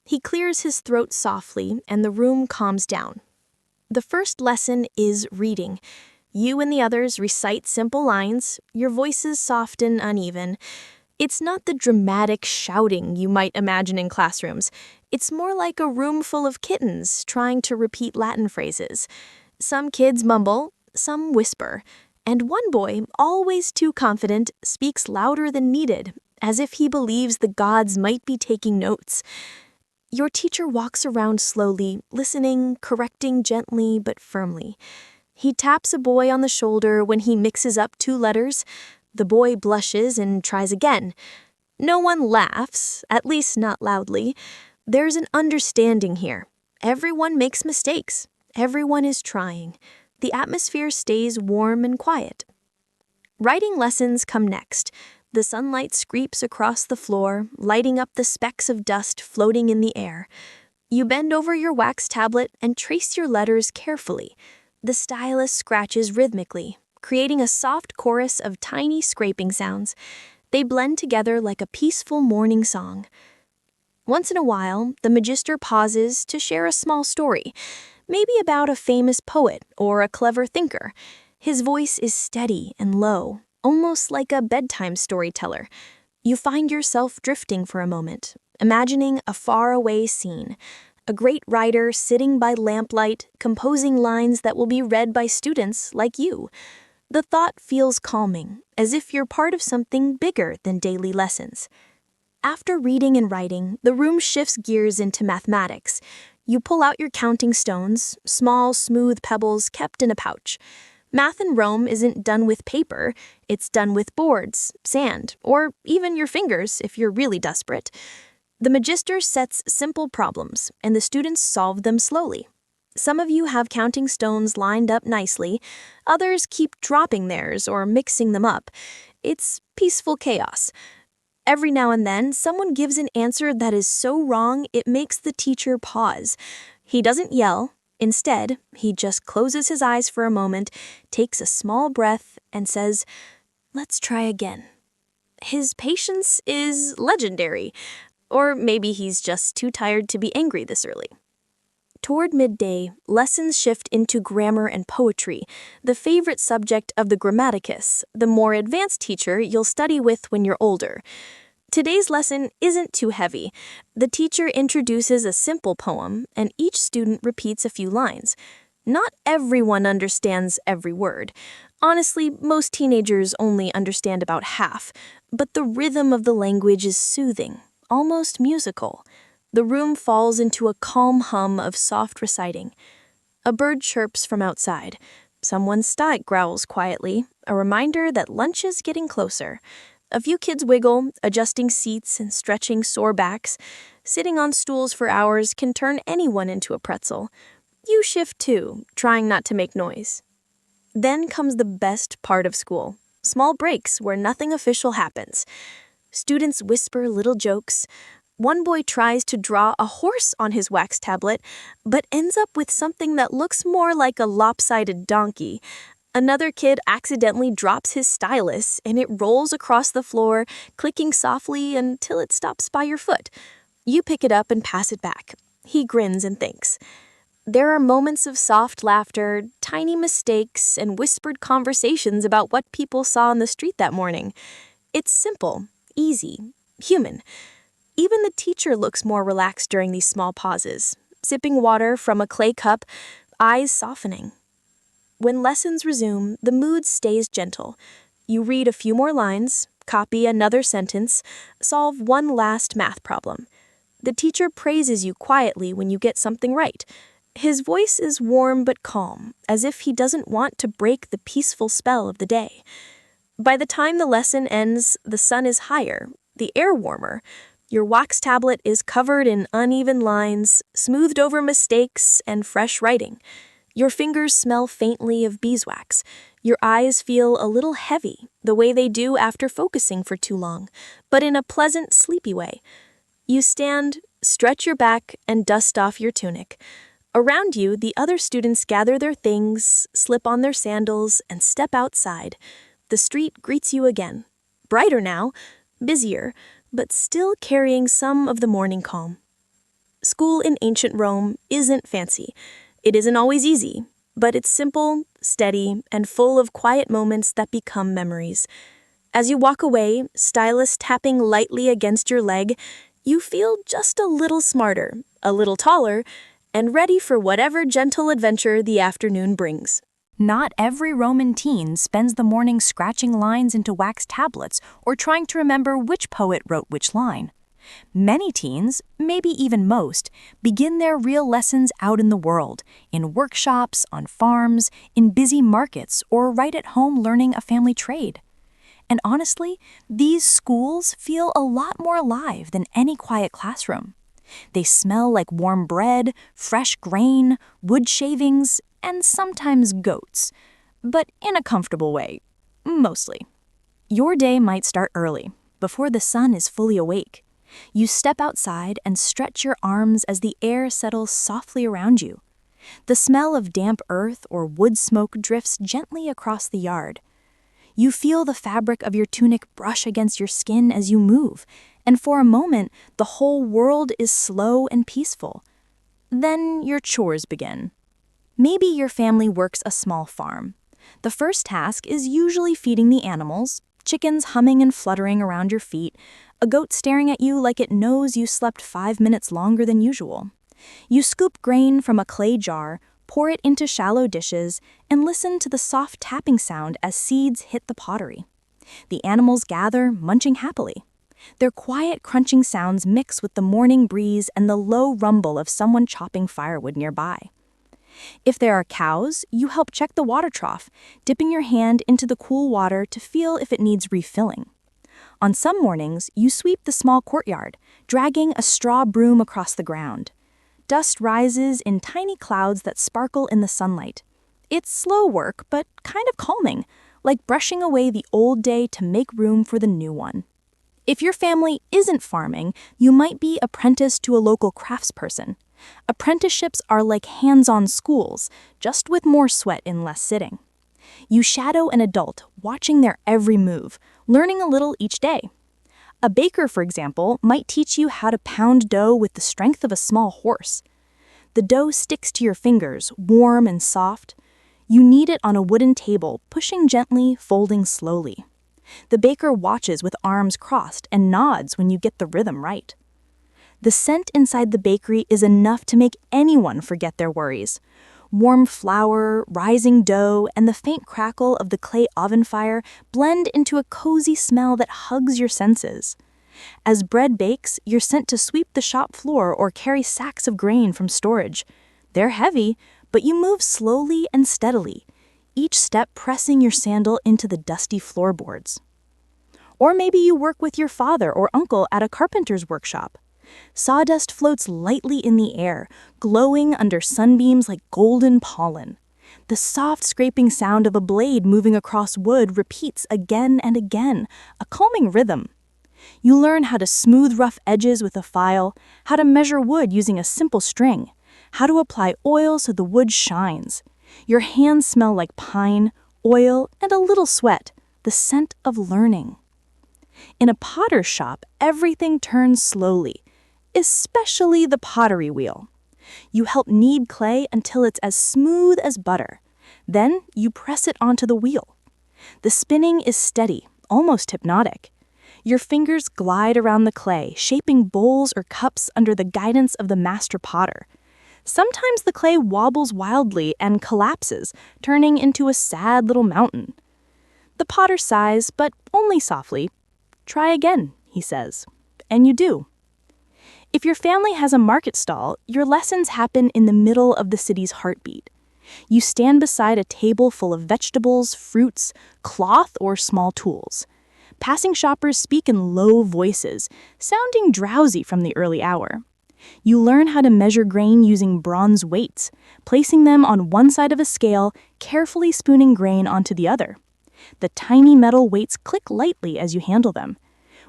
He clears his throat softly, and the room calms down. The first lesson is reading. You and the others recite simple lines, your voices soft and uneven. It's not the dramatic shouting you might imagine in classrooms. It's more like a room full of kittens trying to repeat Latin phrases. Some kids mumble, some whisper, and one boy, always too confident, speaks louder than needed, as if he believes the gods might be taking notes. Your teacher walks around slowly, listening, correcting gently but firmly. He taps a boy on the shoulder when he mixes up two letters. The boy blushes and tries again. No one laughs, at least not loudly. There's an understanding here. Everyone makes mistakes. Everyone is trying. The atmosphere stays warm and quiet. Writing lessons come next. The sunlight screeps across the floor, lighting up the specks of dust floating in the air. You bend over your wax tablet and trace your letters carefully. The stylus scratches rhythmically, creating a soft chorus of tiny scraping sounds. They blend together like a peaceful morning song. Once in a while, the magister pauses to share a small story, maybe about a famous poet or a clever thinker. His voice is steady and low, almost like a bedtime storyteller. You find yourself drifting for a moment, imagining a faraway scene. A great writer sitting by lamplight, composing lines that will be read by students like you. The thought feels calming, as if you're part of something bigger than daily lessons. After reading and writing, the room shifts gears into mathematics. You pull out your counting stones, small, smooth pebbles kept in a pouch. Math in Rome isn't done with paper, it's done with boards, sand, or even your fingers if you're really desperate. The magister sets simple problems, and the students solve them slowly. Some of you have counting stones lined up nicely, others keep dropping theirs or mixing them up. It's peaceful chaos. Every now and then, someone gives an answer that is so wrong it makes the teacher pause. He doesn't yell. Instead, he just closes his eyes for a moment, takes a small breath, and says, "Let's try again." His patience is legendary. Or maybe he's just too tired to be angry this early. Toward midday, lessons shift into grammar and poetry, the favorite subject of the grammaticus, the more advanced teacher you'll study with when you're older. Today's lesson isn't too heavy. The teacher introduces a simple poem, and each student repeats a few lines. Not everyone understands every word. Honestly, most teenagers only understand about half, but the rhythm of the language is soothing, almost musical. The room falls into a calm hum of soft reciting. A bird chirps from outside. Someone's stomach growls quietly, a reminder that lunch is getting closer. A few kids wiggle, adjusting seats and stretching sore backs. Sitting on stools for hours can turn anyone into a pretzel. You shift too, trying not to make noise. Then comes the best part of school, small breaks where nothing official happens. Students whisper little jokes. One boy tries to draw a horse on his wax tablet, but ends up with something that looks more like a lopsided donkey. Another kid accidentally drops his stylus, and it rolls across the floor, clicking softly until it stops by your foot. You pick it up and pass it back. He grins and thinks. There are moments of soft laughter, tiny mistakes, and whispered conversations about what people saw on the street that morning. It's simple, easy, human. Even the teacher looks more relaxed during these small pauses, sipping water from a clay cup, eyes softening. When lessons resume, the mood stays gentle. You read a few more lines, copy another sentence, solve one last math problem. The teacher praises you quietly when you get something right. His voice is warm but calm, as if he doesn't want to break the peaceful spell of the day. By the time the lesson ends, the sun is higher, the air warmer. Your wax tablet is covered in uneven lines, smoothed over mistakes, and fresh writing. Your fingers smell faintly of beeswax. Your eyes feel a little heavy, the way they do after focusing for too long, but in a pleasant, sleepy way. You stand, stretch your back, and dust off your tunic. Around you, the other students gather their things, slip on their sandals, and step outside. The street greets you again. Brighter now, busier, but still carrying some of the morning calm. School in ancient Rome isn't fancy. It isn't always easy, but it's simple, steady, and full of quiet moments that become memories. As you walk away, stylus tapping lightly against your leg, you feel just a little smarter, a little taller, and ready for whatever gentle adventure the afternoon brings. Not every Roman teen spends the morning scratching lines into wax tablets or trying to remember which poet wrote which line. Many teens, maybe even most, begin their real lessons out in the world, in workshops, on farms, in busy markets, or right at home learning a family trade. And honestly, these schools feel a lot more alive than any quiet classroom. They smell like warm bread, fresh grain, wood shavings, and sometimes goats, but in a comfortable way, mostly. Your day might start early, before the sun is fully awake. You step outside and stretch your arms as the air settles softly around you. The smell of damp earth or wood smoke drifts gently across the yard. You feel the fabric of your tunic brush against your skin as you move, and for a moment, the whole world is slow and peaceful. Then your chores begin. Maybe your family works a small farm. The first task is usually feeding the animals, chickens humming and fluttering around your feet, a goat staring at you like it knows you slept 5 minutes longer than usual. You scoop grain from a clay jar, pour it into shallow dishes, and listen to the soft tapping sound as seeds hit the pottery. The animals gather, munching happily. Their quiet crunching sounds mix with the morning breeze and the low rumble of someone chopping firewood nearby. If there are cows, you help check the water trough, dipping your hand into the cool water to feel if it needs refilling. On some mornings, you sweep the small courtyard, dragging a straw broom across the ground. Dust rises in tiny clouds that sparkle in the sunlight. It's slow work, but kind of calming, like brushing away the old day to make room for the new one. If your family isn't farming, you might be apprenticed to a local craftsperson. Apprenticeships are like hands-on schools, just with more sweat and less sitting. You shadow an adult, watching their every move, learning a little each day. A baker, for example, might teach you how to pound dough with the strength of a small horse. The dough sticks to your fingers, warm and soft. You knead it on a wooden table, pushing gently, folding slowly. The baker watches with arms crossed and nods when you get the rhythm right. The scent inside the bakery is enough to make anyone forget their worries. Warm flour, rising dough, and the faint crackle of the clay oven fire blend into a cozy smell that hugs your senses. As bread bakes, you're sent to sweep the shop floor or carry sacks of grain from storage. They're heavy, but you move slowly and steadily, each step pressing your sandal into the dusty floorboards. Or maybe you work with your father or uncle at a carpenter's workshop. Sawdust floats lightly in the air, glowing under sunbeams like golden pollen. The soft scraping sound of a blade moving across wood repeats again and again, a calming rhythm. You learn how to smooth rough edges with a file, how to measure wood using a simple string, how to apply oil so the wood shines. Your hands smell like pine, oil, and a little sweat, the scent of learning. In a potter's shop, everything turns slowly, especially the pottery wheel. You help knead clay until it's as smooth as butter. Then you press it onto the wheel. The spinning is steady, almost hypnotic. Your fingers glide around the clay, shaping bowls or cups under the guidance of the master potter. Sometimes the clay wobbles wildly and collapses, turning into a sad little mountain. The potter sighs, but only softly. "Try again," he says. And you do. If your family has a market stall, your lessons happen in the middle of the city's heartbeat. You stand beside a table full of vegetables, fruits, cloth, or small tools. Passing shoppers speak in low voices, sounding drowsy from the early hour. You learn how to measure grain using bronze weights, placing them on one side of a scale, carefully spooning grain onto the other. The tiny metal weights click lightly as you handle them.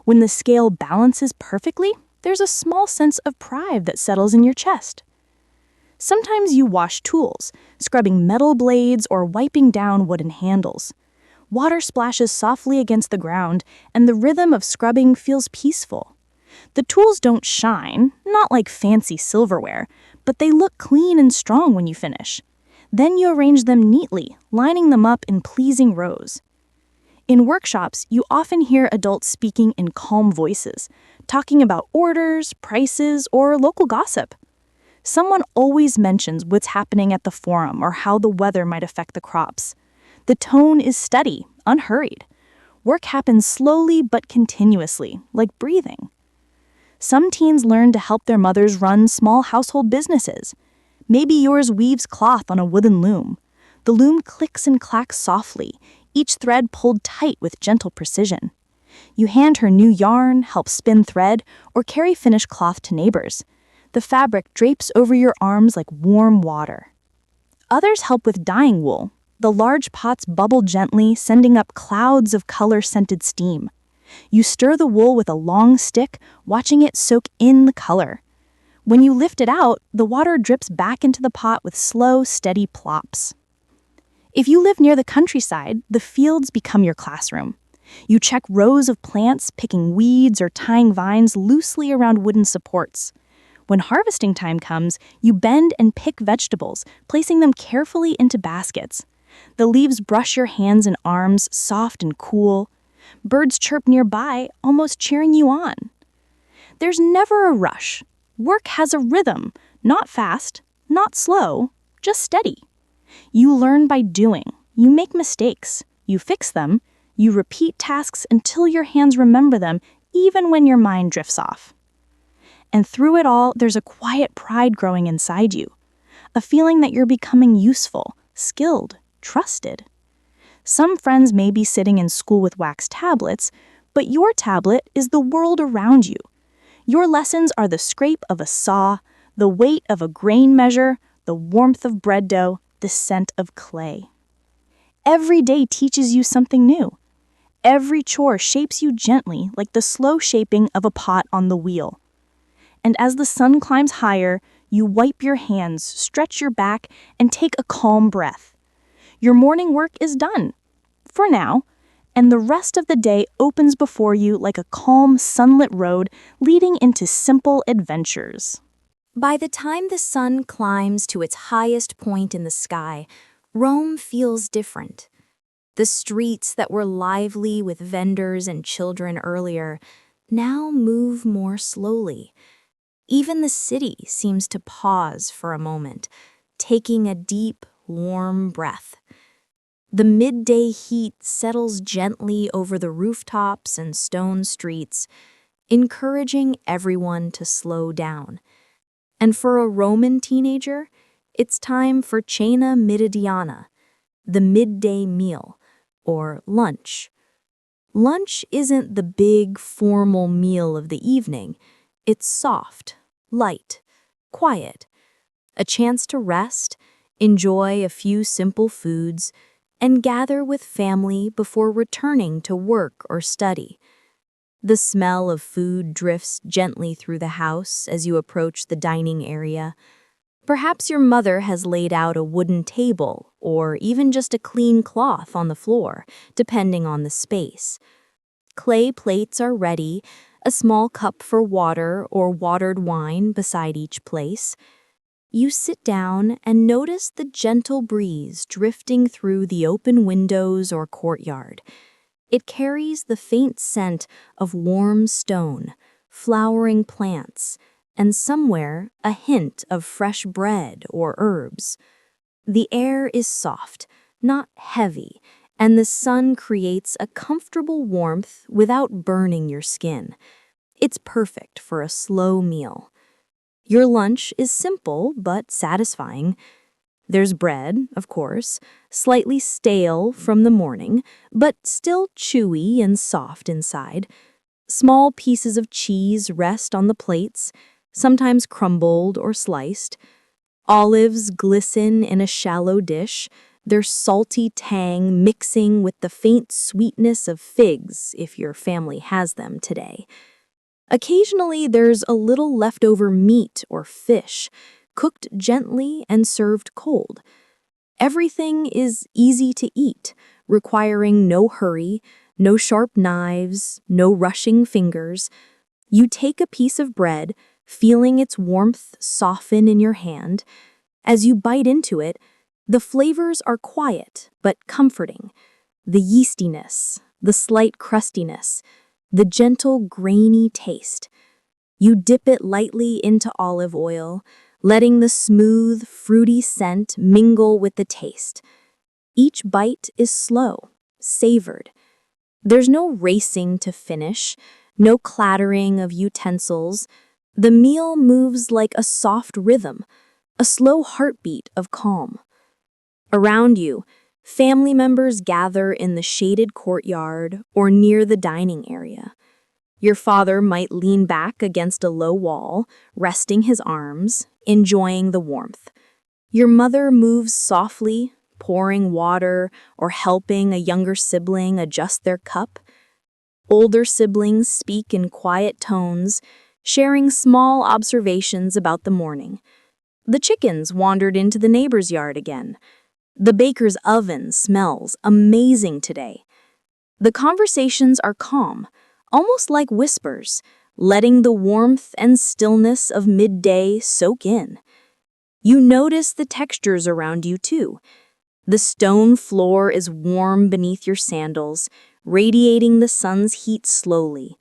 When the scale balances perfectly, there's a small sense of pride that settles in your chest. Sometimes you wash tools, scrubbing metal blades or wiping down wooden handles. Water splashes softly against the ground, and the rhythm of scrubbing feels peaceful. The tools don't shine, not like fancy silverware, but they look clean and strong when you finish. Then you arrange them neatly, lining them up in pleasing rows. In workshops, you often hear adults speaking in calm voices, talking about orders, prices, or local gossip. Someone always mentions what's happening at the forum or how the weather might affect the crops. The tone is steady, unhurried. Work happens slowly but continuously, like breathing. Some teens learn to help their mothers run small household businesses. Maybe yours weaves cloth on a wooden loom. The loom clicks and clacks softly, each thread pulled tight with gentle precision. You hand her new yarn, help spin thread, or carry finished cloth to neighbors. The fabric drapes over your arms like warm water. Others help with dyeing wool. The large pots bubble gently, sending up clouds of color-scented steam. You stir the wool with a long stick, watching it soak in the color. When you lift it out, the water drips back into the pot with slow, steady plops. If you live near the countryside, the fields become your classroom. You check rows of plants, picking weeds or tying vines loosely around wooden supports. When harvesting time comes, you bend and pick vegetables, placing them carefully into baskets. The leaves brush your hands and arms, soft and cool. Birds chirp nearby, almost cheering you on. There's never a rush. Work has a rhythm, not fast, not slow, just steady. You learn by doing. You make mistakes. You fix them. You repeat tasks until your hands remember them, even when your mind drifts off. And through it all, there's a quiet pride growing inside you, a feeling that you're becoming useful, skilled, trusted. Some friends may be sitting in school with wax tablets, but your tablet is the world around you. Your lessons are the scrape of a saw, the weight of a grain measure, the warmth of bread dough, the scent of clay. Every day teaches you something new. Every chore shapes you gently like the slow shaping of a pot on the wheel. And as the sun climbs higher, you wipe your hands, stretch your back, and take a calm breath. Your morning work is done, for now, and the rest of the day opens before you like a calm, sunlit road leading into simple adventures. By the time the sun climbs to its highest point in the sky, Rome feels different. The streets that were lively with vendors and children earlier now move more slowly. Even the city seems to pause for a moment, taking a deep, warm breath. The midday heat settles gently over the rooftops and stone streets, encouraging everyone to slow down. And for a Roman teenager, it's time for cena meridiana, the midday meal, or lunch. Lunch isn't the big, formal meal of the evening. It's soft, light, quiet, a chance to rest, enjoy a few simple foods, and gather with family before returning to work or study. The smell of food drifts gently through the house as you approach the dining area. Perhaps your mother has laid out a wooden table or even just a clean cloth on the floor, depending on the space. Clay plates are ready, a small cup for water or watered wine beside each place. You sit down and notice the gentle breeze drifting through the open windows or courtyard. It carries the faint scent of warm stone, flowering plants, and somewhere a hint of fresh bread or herbs. The air is soft, not heavy, and the sun creates a comfortable warmth without burning your skin. It's perfect for a slow meal. Your lunch is simple but satisfying. There's bread, of course, slightly stale from the morning, but still chewy and soft inside. Small pieces of cheese rest on the plates, sometimes crumbled or sliced. Olives glisten in a shallow dish, their salty tang mixing with the faint sweetness of figs if your family has them today. Occasionally, there's a little leftover meat or fish, cooked gently and served cold. Everything is easy to eat, requiring no hurry, no sharp knives, no rushing fingers. You take a piece of bread, feeling its warmth soften in your hand. As you bite into it, the flavors are quiet but comforting. The yeastiness, the slight crustiness, the gentle grainy taste. You dip it lightly into olive oil, letting the smooth, fruity scent mingle with the taste. Each bite is slow, savored. There's no racing to finish, no clattering of utensils. The meal moves like a soft rhythm, a slow heartbeat of calm. Around you, family members gather in the shaded courtyard or near the dining area. Your father might lean back against a low wall, resting his arms, enjoying the warmth. Your mother moves softly, pouring water or helping a younger sibling adjust their cup. Older siblings speak in quiet tones, sharing small observations about the morning. The chickens wandered into the neighbor's yard again. The baker's oven smells amazing today. The conversations are calm, almost like whispers, letting the warmth and stillness of midday soak in. You notice the textures around you too. The stone floor is warm beneath your sandals, radiating the sun's heat slowly.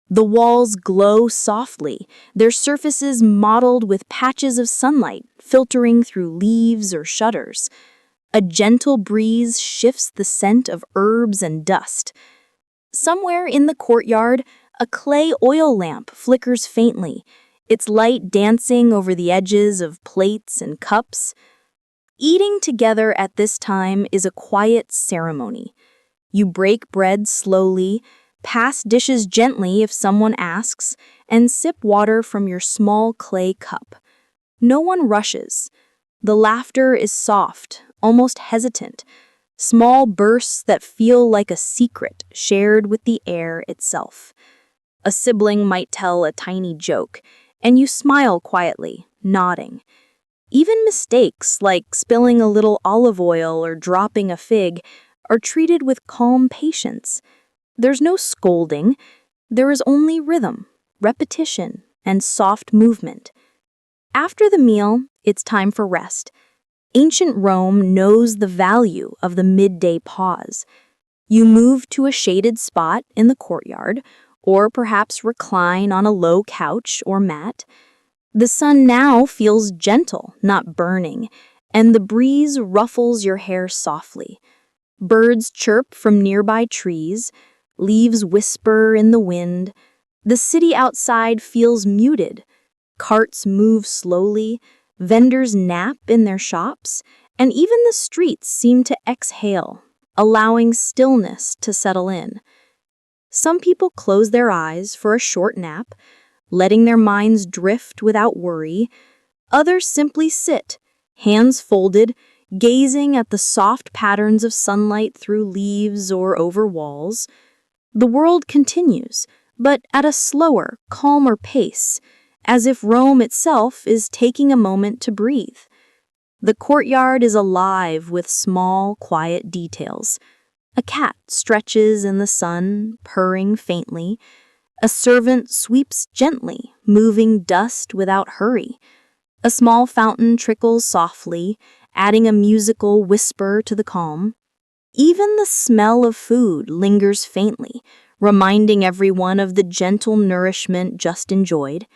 The walls glow softly, their surfaces mottled with patches of sunlight filtering through leaves or shutters. A gentle breeze shifts the scent of herbs and dust. Somewhere in the courtyard, a clay oil lamp flickers faintly, its light dancing over the edges of plates and cups. Eating together at this time is a quiet ceremony. You break bread slowly, pass dishes gently if someone asks, and sip water from your small clay cup. No one rushes. The laughter is soft, almost hesitant, small bursts that feel like a secret shared with the air itself. A sibling might tell a tiny joke, and you smile quietly, nodding. Even mistakes like spilling a little olive oil or dropping a fig are treated with calm patience. There's no scolding, there is only rhythm, repetition, and soft movement. After the meal, it's time for rest. Ancient Rome knows the value of the midday pause. You move to a shaded spot in the courtyard, or perhaps recline on a low couch or mat. The sun now feels gentle, not burning, and the breeze ruffles your hair softly. Birds chirp from nearby trees, leaves whisper in the wind. The city outside feels muted. Carts move slowly, vendors nap in their shops, and even the streets seem to exhale, allowing stillness to settle in. Some people close their eyes for a short nap, letting their minds drift without worry. Others simply sit, hands folded, gazing at the soft patterns of sunlight through leaves or over walls. The world continues, but at a slower, calmer pace, as if Rome itself is taking a moment to breathe. The courtyard is alive with small, quiet details. A cat stretches in the sun, purring faintly. A servant sweeps gently, moving dust without hurry. A small fountain trickles softly, adding a musical whisper to the calm. Even the smell of food lingers faintly, reminding everyone of the gentle nourishment just enjoyed.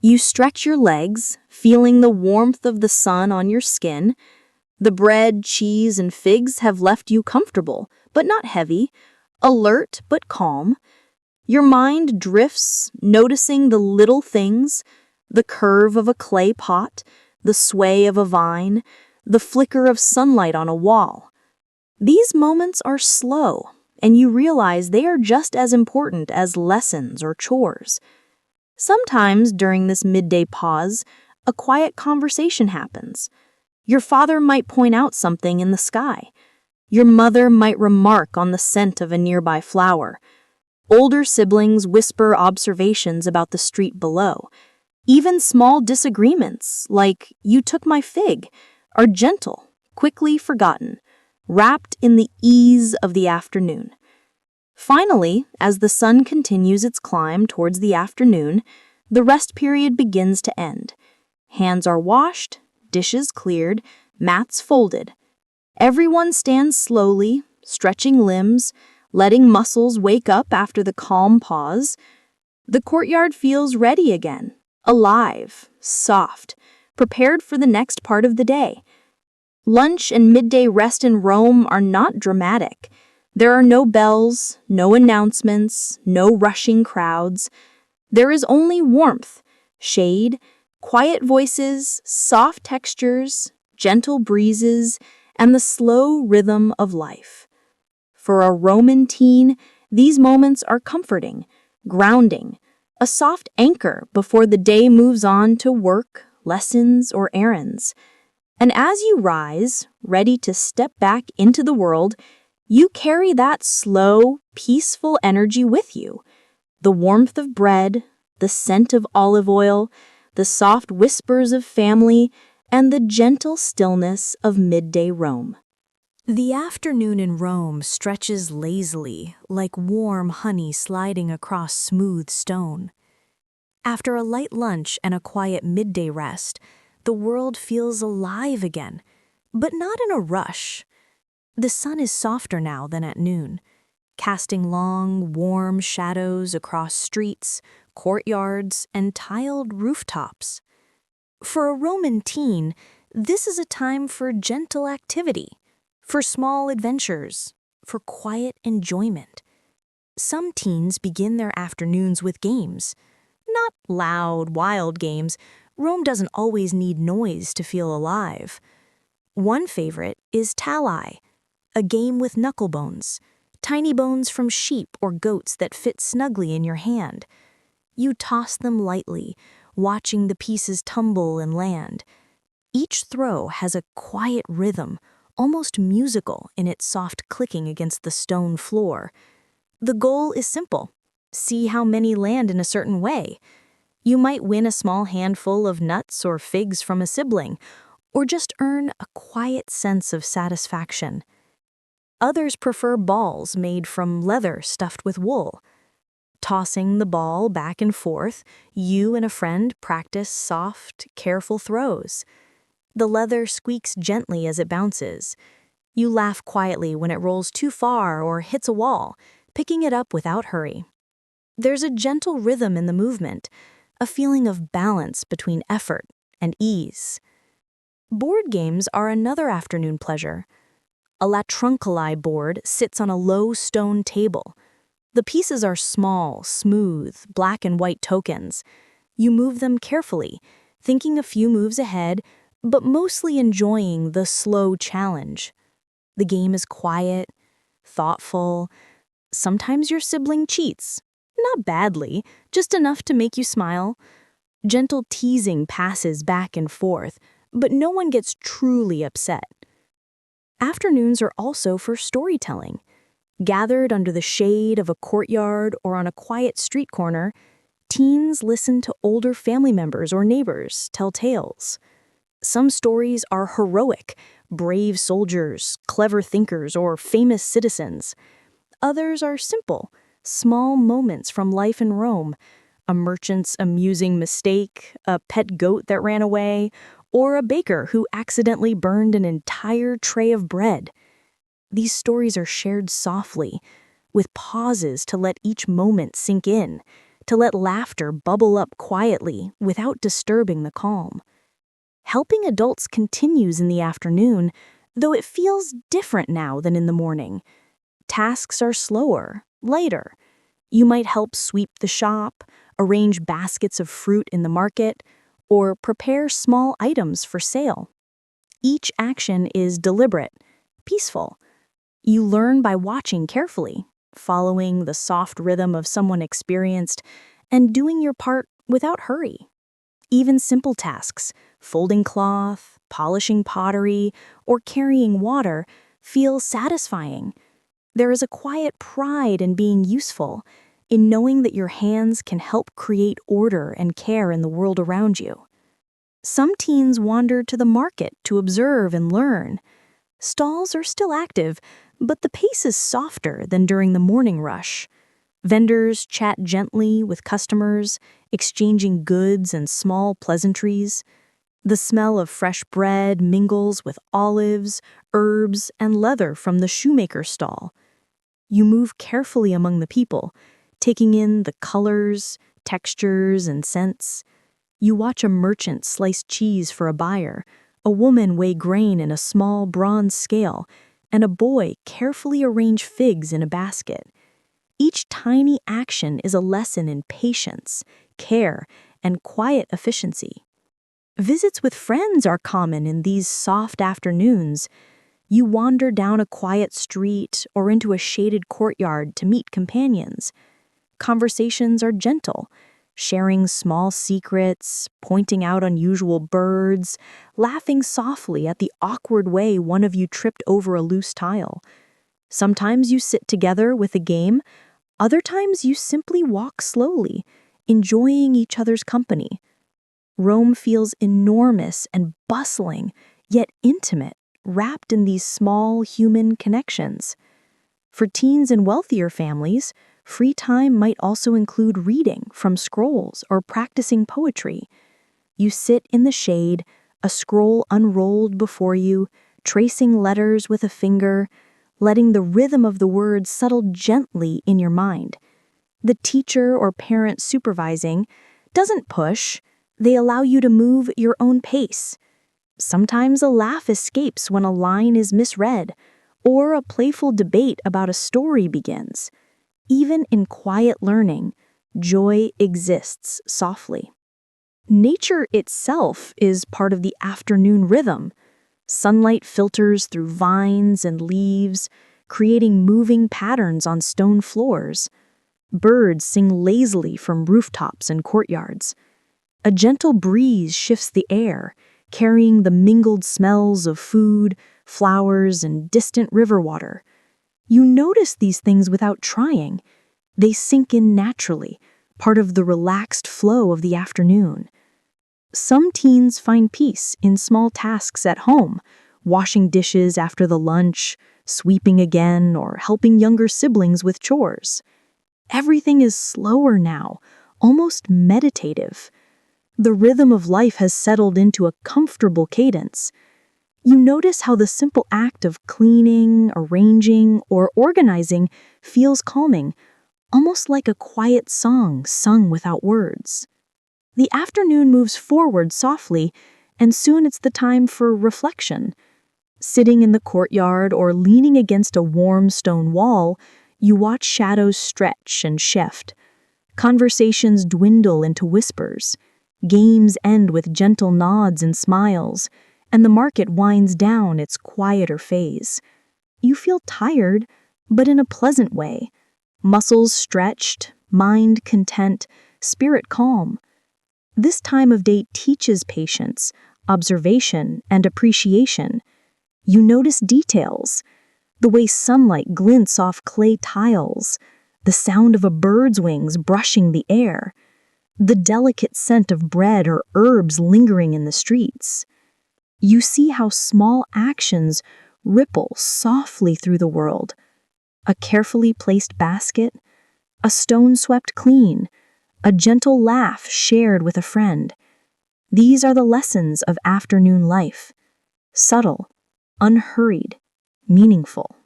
You stretch your legs, feeling the warmth of the sun on your skin. The bread, cheese, and figs have left you comfortable, but not heavy, alert but calm. Your mind drifts, noticing the little things, the curve of a clay pot, the sway of a vine, the flicker of sunlight on a wall. These moments are slow, and you realize they are just as important as lessons or chores. Sometimes during this midday pause, a quiet conversation happens. Your father might point out something in the sky. Your mother might remark on the scent of a nearby flower. Older siblings whisper observations about the street below. Even small disagreements, like "you took my fig," are gentle, quickly forgotten, wrapped in the ease of the afternoon. Finally, as the sun continues its climb towards the afternoon, the rest period begins to end. Hands are washed, dishes cleared, mats folded. Everyone stands slowly, stretching limbs, letting muscles wake up after the calm pause. The courtyard feels ready again, alive, soft, prepared for the next part of the day. Lunch and midday rest in Rome are not dramatic. There are no bells, no announcements, no rushing crowds. There is only warmth, shade, quiet voices, soft textures, gentle breezes, and the slow rhythm of life. For a Roman teen, these moments are comforting, grounding, a soft anchor before the day moves on to work, lessons, or errands. And as you rise, ready to step back into the world, you carry that slow, peaceful energy with you. The warmth of bread, the scent of olive oil, the soft whispers of family, and the gentle stillness of midday Rome. The afternoon in Rome stretches lazily, like warm honey sliding across smooth stone. After a light lunch and a quiet midday rest, the world feels alive again, but not in a rush. The sun is softer now than at noon, casting long, warm shadows across streets, courtyards, and tiled rooftops. For a Roman teen, this is a time for gentle activity, for small adventures, for quiet enjoyment. Some teens begin their afternoons with games. Not loud, wild games. Rome doesn't always need noise to feel alive. One favorite is tally, a game with knuckle bones, tiny bones from sheep or goats that fit snugly in your hand. You toss them lightly, watching the pieces tumble and land. Each throw has a quiet rhythm, almost musical in its soft clicking against the stone floor. The goal is simple. See how many land in a certain way. You might win a small handful of nuts or figs from a sibling, or just earn a quiet sense of satisfaction. Others prefer balls made from leather stuffed with wool. Tossing the ball back and forth, you and a friend practice soft, careful throws. The leather squeaks gently as it bounces. You laugh quietly when it rolls too far or hits a wall, picking it up without hurry. There's a gentle rhythm in the movement, a feeling of balance between effort and ease. Board games are another afternoon pleasure. A latrunculi board sits on a low stone table. The pieces are small, smooth, black and white tokens. You move them carefully, thinking a few moves ahead, but mostly enjoying the slow challenge. The game is quiet, thoughtful. Sometimes your sibling cheats. Not badly, just enough to make you smile. Gentle teasing passes back and forth, but no one gets truly upset. Afternoons are also for storytelling. Gathered under the shade of a courtyard or on a quiet street corner, teens listen to older family members or neighbors tell tales. Some stories are heroic, brave soldiers, clever thinkers, or famous citizens. Others are simple, small moments from life in Rome, a merchant's amusing mistake, a pet goat that ran away, or a baker who accidentally burned an entire tray of bread. These stories are shared softly, with pauses to let each moment sink in, to let laughter bubble up quietly without disturbing the calm. Helping adults continues in the afternoon, though it feels different now than in the morning. Tasks are slower, lighter. You might help sweep the shop, arrange baskets of fruit in the market, or prepare small items for sale. Each action is deliberate, peaceful. You learn by watching carefully, following the soft rhythm of someone experienced, and doing your part without hurry. Even simple tasks, folding cloth, polishing pottery, or carrying water, feel satisfying. There is a quiet pride in being useful, in knowing that your hands can help create order and care in the world around you. Some teens wander to the market to observe and learn. Stalls are still active, but the pace is softer than during the morning rush. Vendors chat gently with customers, exchanging goods and small pleasantries. The smell of fresh bread mingles with olives, herbs, and leather from the shoemaker's stall. You move carefully among the people, taking in the colors, textures, and scents. You watch a merchant slice cheese for a buyer, a woman weigh grain in a small bronze scale, and a boy carefully arrange figs in a basket. Each tiny action is a lesson in patience, care, and quiet efficiency. Visits with friends are common in these soft afternoons. You wander down a quiet street or into a shaded courtyard to meet companions. Conversations are gentle, sharing small secrets, pointing out unusual birds, laughing softly at the awkward way one of you tripped over a loose tile. Sometimes you sit together with a game, other times you simply walk slowly, enjoying each other's company. Rome feels enormous and bustling, yet intimate, wrapped in these small human connections. For teens and wealthier families, free time might also include reading from scrolls or practicing poetry. You sit in the shade, a scroll unrolled before you, tracing letters with a finger, letting the rhythm of the words settle gently in your mind. The teacher or parent supervising doesn't push, they allow you to move your own pace. Sometimes a laugh escapes when a line is misread, or a playful debate about a story begins. Even in quiet learning, joy exists softly. Nature itself is part of the afternoon rhythm. Sunlight filters through vines and leaves, creating moving patterns on stone floors. Birds sing lazily from rooftops and courtyards. A gentle breeze shifts the air, carrying the mingled smells of food, flowers, and distant river water. You notice these things without trying. They sink in naturally, part of the relaxed flow of the afternoon. Some teens find peace in small tasks at home, washing dishes after the lunch, sweeping again, or helping younger siblings with chores. Everything is slower now, almost meditative. The rhythm of life has settled into a comfortable cadence. You notice how the simple act of cleaning, arranging, or organizing feels calming, almost like a quiet song sung without words. The afternoon moves forward softly, and soon it's the time for reflection. Sitting in the courtyard or leaning against a warm stone wall, you watch shadows stretch and shift. Conversations dwindle into whispers. Games end with gentle nods and smiles, and the market winds down its quieter phase. You feel tired, but in a pleasant way. Muscles stretched, mind content, spirit calm. This time of day teaches patience, observation, and appreciation. You notice details, the way sunlight glints off clay tiles, the sound of a bird's wings brushing the air, the delicate scent of bread or herbs lingering in the streets. You see how small actions ripple softly through the world. A carefully placed basket, a stone swept clean, a gentle laugh shared with a friend. These are the lessons of afternoon life. Subtle, unhurried, meaningful.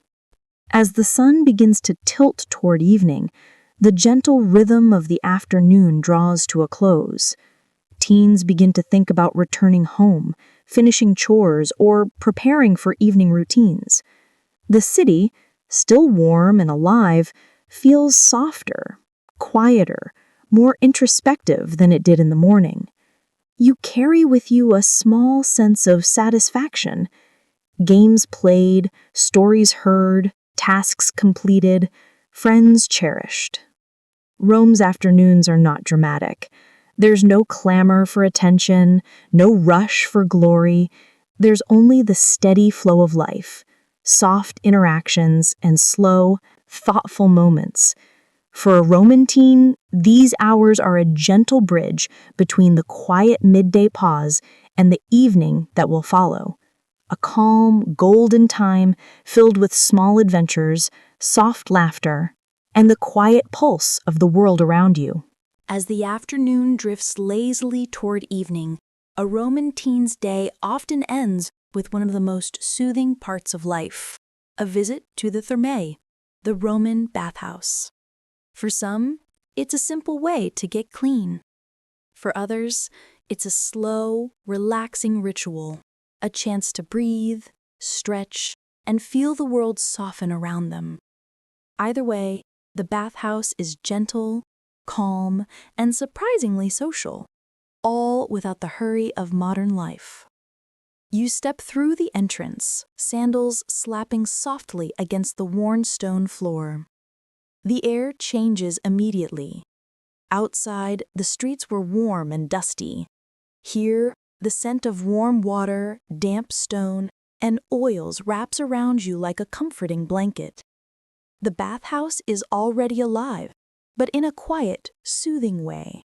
As the sun begins to tilt toward evening, the gentle rhythm of the afternoon draws to a close. Teens begin to think about returning home, finishing chores, or preparing for evening routines. The city, still warm and alive, feels softer, quieter, more introspective than it did in the morning. You carry with you a small sense of satisfaction. Games played, stories heard, tasks completed, friends cherished. Rome's afternoons are not dramatic. There's no clamor for attention, no rush for glory. There's only the steady flow of life, soft interactions, and slow, thoughtful moments. For a Roman teen, these hours are a gentle bridge between the quiet midday pause and the evening that will follow. A calm, golden time filled with small adventures, soft laughter, and the quiet pulse of the world around you. As the afternoon drifts lazily toward evening, a Roman teen's day often ends with one of the most soothing parts of life, a visit to the thermae, the Roman bathhouse. For some, it's a simple way to get clean. For others, it's a slow, relaxing ritual, a chance to breathe, stretch, and feel the world soften around them. Either way, the bathhouse is gentle, calm, and surprisingly social, all without the hurry of modern life. You step through the entrance, sandals slapping softly against the worn stone floor. The air changes immediately. Outside, the streets were warm and dusty. Here, the scent of warm water, damp stone, and oils wraps around you like a comforting blanket. The bathhouse is already alive, but in a quiet, soothing way.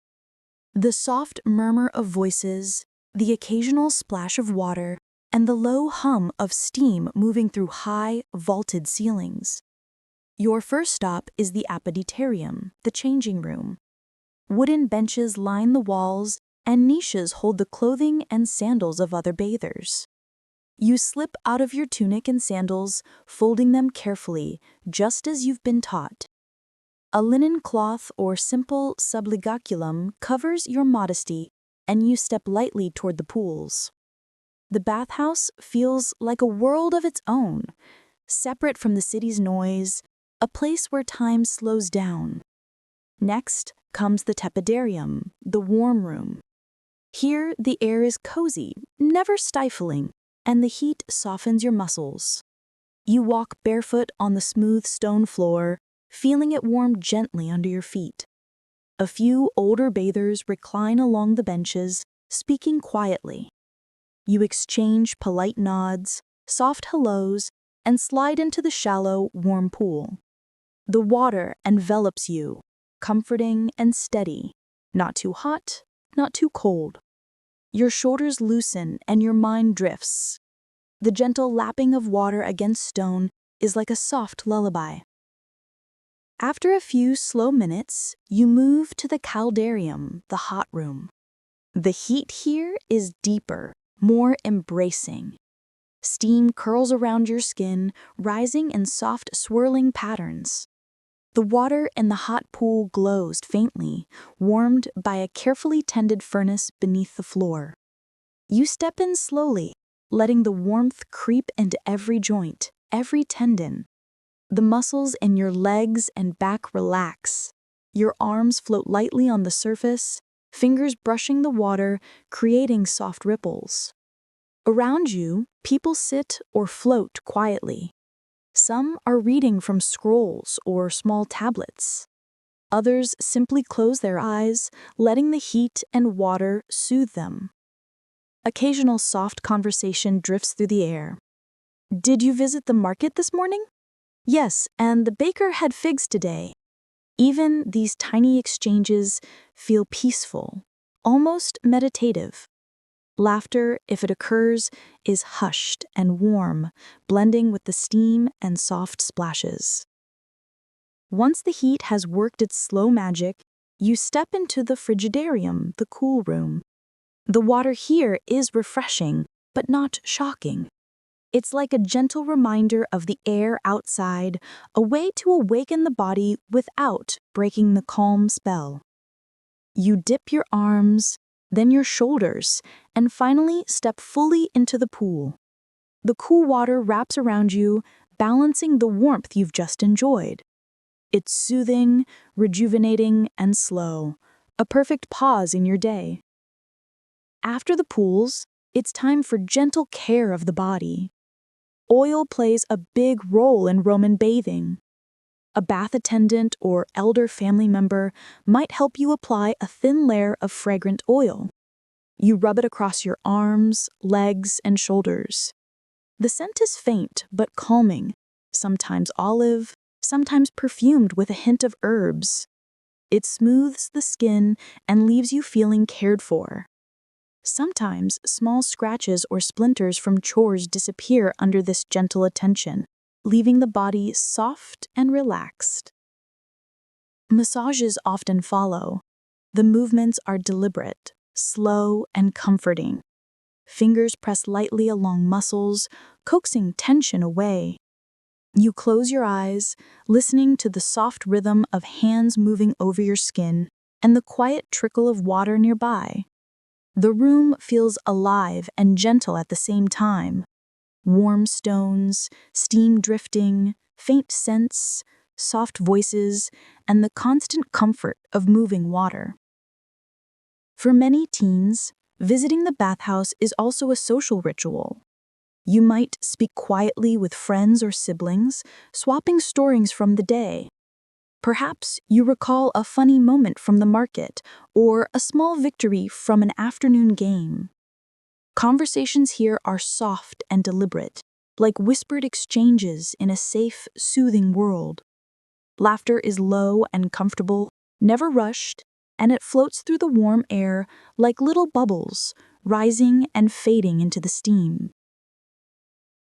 The soft murmur of voices, the occasional splash of water, and the low hum of steam moving through high, vaulted ceilings. Your first stop is the apoditarium, the changing room. Wooden benches line the walls, and niches hold the clothing and sandals of other bathers. You slip out of your tunic and sandals, folding them carefully, just as you've been taught. A linen cloth or simple subligaculum covers your modesty, and you step lightly toward the pools. The bathhouse feels like a world of its own, separate from the city's noise, a place where time slows down. Next comes the tepidarium, the warm room. Here, the air is cozy, never stifling, and the heat softens your muscles. You walk barefoot on the smooth stone floor, feeling it warm gently under your feet. A few older bathers recline along the benches, speaking quietly. You exchange polite nods, soft hellos, and slide into the shallow, warm pool. The water envelops you, comforting and steady, not too hot, not too cold. Your shoulders loosen and your mind drifts. The gentle lapping of water against stone is like a soft lullaby. After a few slow minutes, you move to the caldarium, the hot room. The heat here is deeper, more embracing. Steam curls around your skin, rising in soft, swirling patterns. The water in the hot pool glows faintly, warmed by a carefully tended furnace beneath the floor. You step in slowly, letting the warmth creep into every joint, every tendon. The muscles in your legs and back relax. Your arms float lightly on the surface, fingers brushing the water, creating soft ripples. Around you, people sit or float quietly. Some are reading from scrolls or small tablets. Others simply close their eyes, letting the heat and water soothe them. Occasional soft conversation drifts through the air. "Did you visit the market this morning?" "Yes, and the baker had figs today." Even these tiny exchanges feel peaceful, almost meditative. Laughter, if it occurs, is hushed and warm, blending with the steam and soft splashes. Once the heat has worked its slow magic, you step into the frigidarium, the cool room. The water here is refreshing, but not shocking. It's like a gentle reminder of the air outside, a way to awaken the body without breaking the calm spell. You dip your arms, then your shoulders, and finally step fully into the pool. The cool water wraps around you, balancing the warmth you've just enjoyed. It's soothing, rejuvenating, and slow, a perfect pause in your day. After the pools, it's time for gentle care of the body. Oil plays a big role in Roman bathing. A bath attendant or elder family member might help you apply a thin layer of fragrant oil. You rub it across your arms, legs, and shoulders. The scent is faint but calming, sometimes olive, sometimes perfumed with a hint of herbs. It smooths the skin and leaves you feeling cared for. Sometimes small scratches or splinters from chores disappear under this gentle attention, leaving the body soft and relaxed. Massages often follow. The movements are deliberate, slow, and comforting. Fingers press lightly along muscles, coaxing tension away. You close your eyes, listening to the soft rhythm of hands moving over your skin and the quiet trickle of water nearby. The room feels alive and gentle at the same time. Warm stones, steam drifting, faint scents, soft voices, and the constant comfort of moving water. For many teens, visiting the bathhouse is also a social ritual. You might speak quietly with friends or siblings, swapping stories from the day. Perhaps you recall a funny moment from the market or a small victory from an afternoon game. Conversations here are soft and deliberate, like whispered exchanges in a safe, soothing world. Laughter is low and comfortable, never rushed, and it floats through the warm air like little bubbles, rising and fading into the steam.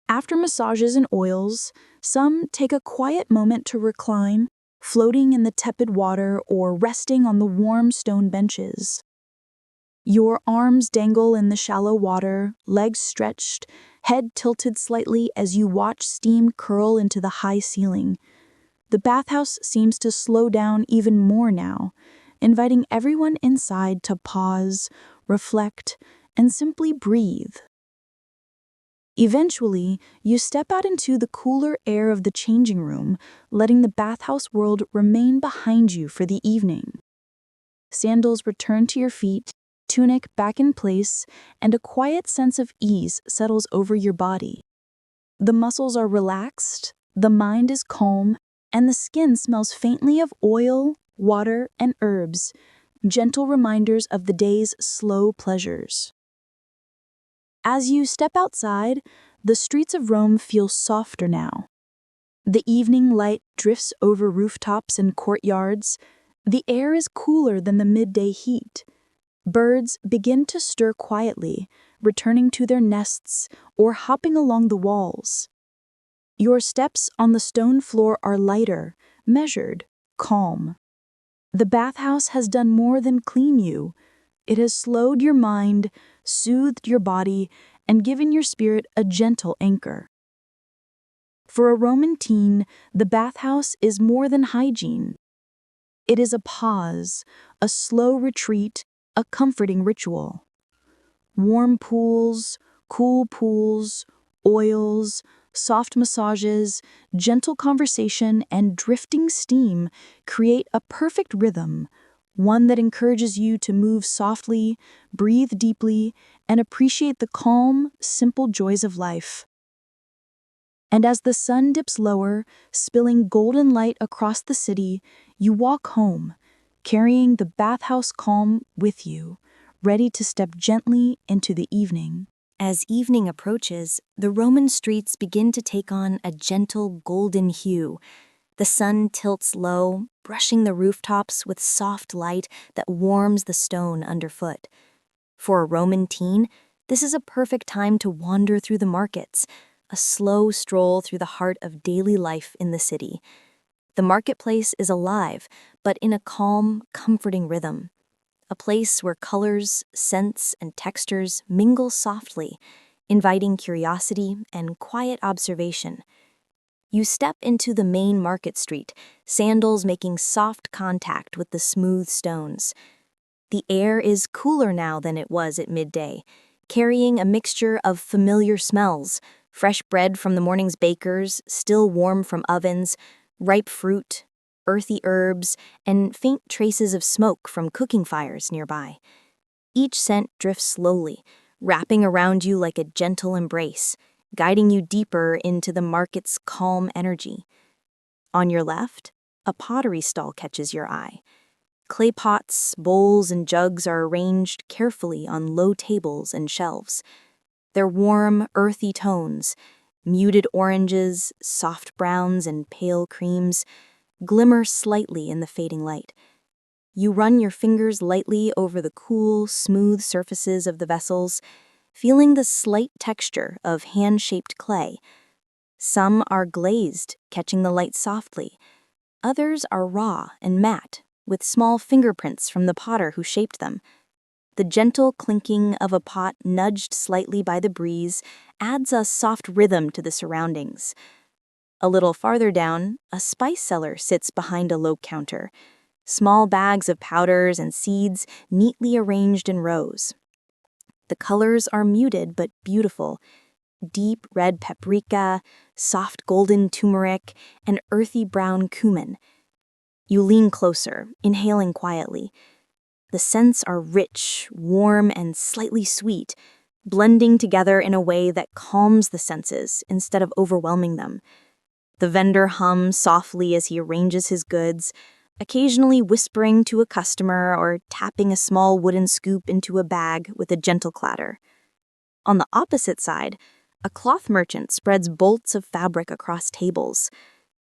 After massages and oils, some take a quiet moment to recline, floating in the tepid water or resting on the warm stone benches. Your arms dangle in the shallow water, legs stretched, head tilted slightly as you watch steam curl into the high ceiling. The bathhouse seems to slow down even more now, inviting everyone inside to pause, reflect, and simply breathe. Eventually, you step out into the cooler air of the changing room, letting the bathhouse world remain behind you for the evening. Sandals return to your feet, tunic back in place, and a quiet sense of ease settles over your body. The muscles are relaxed, the mind is calm, and the skin smells faintly of oil, water, and herbs, gentle reminders of the day's slow pleasures. As you step outside, the streets of Rome feel softer now. The evening light drifts over rooftops and courtyards. The air is cooler than the midday heat. Birds begin to stir quietly, returning to their nests or hopping along the walls. Your steps on the stone floor are lighter, measured, calm. The bathhouse has done more than clean you. It has slowed your mind, soothed your body, and given your spirit a gentle anchor. For a Roman teen, the bathhouse is more than hygiene. It is a pause, a slow retreat, a comforting ritual. Warm pools, cool pools, oils, soft massages, gentle conversation, and drifting steam create a perfect rhythm, one that encourages you to move softly, breathe deeply, and appreciate the calm, simple joys of life. And as the sun dips lower, spilling golden light across the city, you walk home, carrying the bathhouse calm with you, ready to step gently into the evening. As evening approaches, the Roman streets begin to take on a gentle golden hue. The sun tilts low, brushing the rooftops with soft light that warms the stone underfoot. For a Roman teen, this is a perfect time to wander through the markets, a slow stroll through the heart of daily life in the city. The marketplace is alive, but in a calm, comforting rhythm. A place where colors, scents, and textures mingle softly, inviting curiosity and quiet observation. You step into the main market street, sandals making soft contact with the smooth stones. The air is cooler now than it was at midday, carrying a mixture of familiar smells: fresh bread from the morning's bakers, still warm from ovens, ripe fruit, earthy herbs, and faint traces of smoke from cooking fires nearby. Each scent drifts slowly, wrapping around you like a gentle embrace, guiding you deeper into the market's calm energy. On your left, a pottery stall catches your eye. Clay pots, bowls, and jugs are arranged carefully on low tables and shelves. Their warm, earthy tones, muted oranges, soft browns, and pale creams, glimmer slightly in the fading light. You run your fingers lightly over the cool, smooth surfaces of the vessels, feeling the slight texture of hand-shaped clay. Some are glazed, catching the light softly. Others are raw and matte, with small fingerprints from the potter who shaped them. The gentle clinking of a pot nudged slightly by the breeze adds a soft rhythm to the surroundings. A little farther down, a spice cellar sits behind a low counter. Small bags of powders and seeds neatly arranged in rows. The colors are muted but beautiful. Deep red paprika, soft golden turmeric, and earthy brown cumin. You lean closer, inhaling quietly. The scents are rich, warm, and slightly sweet, blending together in a way that calms the senses instead of overwhelming them. The vendor hums softly as he arranges his goods, occasionally whispering to a customer or tapping a small wooden scoop into a bag with a gentle clatter. On the opposite side, a cloth merchant spreads bolts of fabric across tables.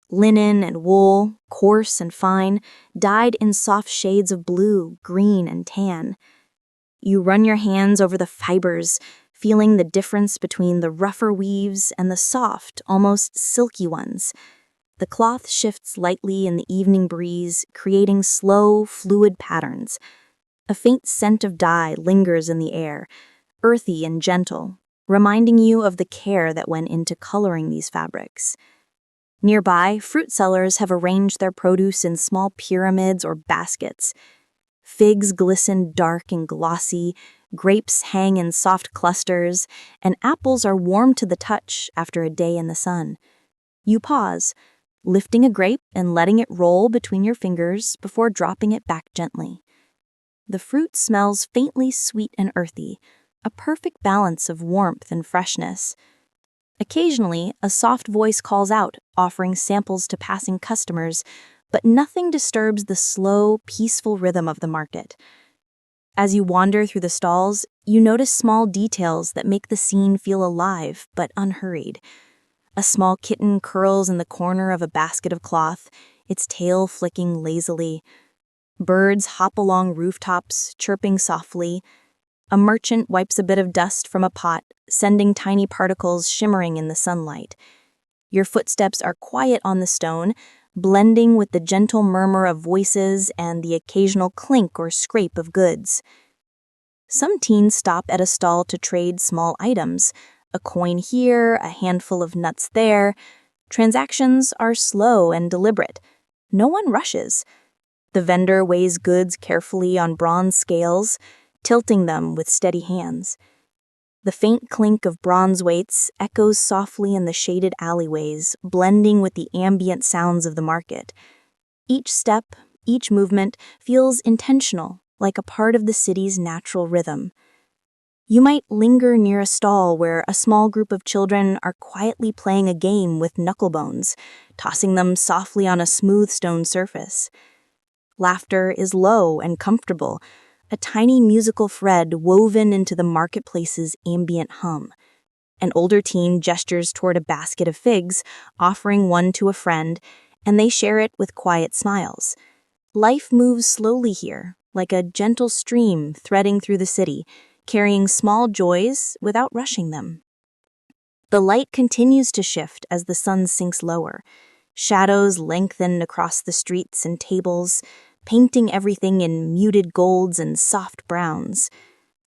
Linen and wool, coarse and fine, dyed in soft shades of blue, green, and tan. You run your hands over the fibers, feeling the difference between the rougher weaves and the soft, almost silky ones. The cloth shifts lightly in the evening breeze, creating slow, fluid patterns. A faint scent of dye lingers in the air, earthy and gentle, reminding you of the care that went into coloring these fabrics. Nearby, fruit sellers have arranged their produce in small pyramids or baskets. Figs glisten dark and glossy, grapes hang in soft clusters, and apples are warm to the touch after a day in the sun. You pause, lifting a grape and letting it roll between your fingers before dropping it back gently. The fruit smells faintly sweet and earthy, a perfect balance of warmth and freshness. Occasionally, a soft voice calls out, offering samples to passing customers, but nothing disturbs the slow, peaceful rhythm of the market. As you wander through the stalls, you notice small details that make the scene feel alive but unhurried. A small kitten curls in the corner of a basket of cloth, its tail flicking lazily. Birds hop along rooftops, chirping softly. A merchant wipes a bit of dust from a pot, sending tiny particles shimmering in the sunlight. Your footsteps are quiet on the stone, blending with the gentle murmur of voices and the occasional clink or scrape of goods. Some teens stop at a stall to trade small items, a coin here, a handful of nuts there. Transactions are slow and deliberate. No one rushes. The vendor weighs goods carefully on bronze scales, tilting them with steady hands. The faint clink of bronze weights echoes softly in the shaded alleyways, blending with the ambient sounds of the market. Each step, each movement feels intentional, like a part of the city's natural rhythm. You might linger near a stall where a small group of children are quietly playing a game with knucklebones, tossing them softly on a smooth stone surface. Laughter is low and comfortable, a tiny musical thread woven into the marketplace's ambient hum. An older teen gestures toward a basket of figs, offering one to a friend, and they share it with quiet smiles. Life moves slowly here, like a gentle stream threading through the city, carrying small joys without rushing them. The light continues to shift as the sun sinks lower. Shadows lengthen across the streets and tables, painting everything in muted golds and soft browns.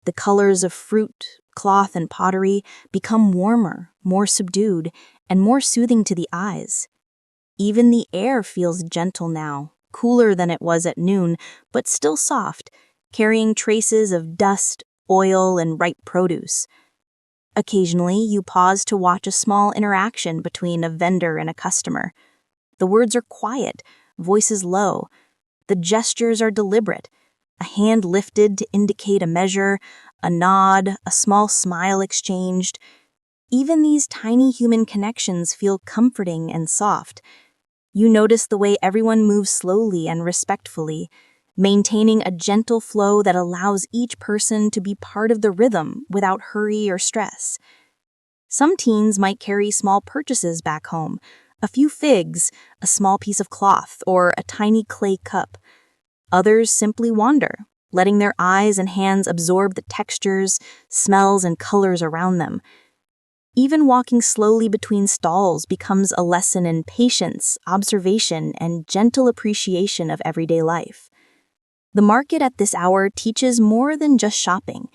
The colors of fruit, cloth, and pottery become warmer, more subdued, and more soothing to the eyes. Even the air feels gentle now, cooler than it was at noon, but still soft, carrying traces of dust, oil, and ripe produce. Occasionally, you pause to watch a small interaction between a vendor and a customer. The words are quiet, voices low. The gestures are deliberate. A hand lifted to indicate a measure, a nod, a small smile exchanged. Even these tiny human connections feel comforting and soft. You notice the way everyone moves slowly and respectfully, maintaining a gentle flow that allows each person to be part of the rhythm without hurry or stress. Some teens might carry small purchases back home, a few figs, a small piece of cloth, or a tiny clay cup. Others simply wander, letting their eyes and hands absorb the textures, smells, and colors around them. Even walking slowly between stalls becomes a lesson in patience, observation, and gentle appreciation of everyday life. The market at this hour teaches more than just shopping.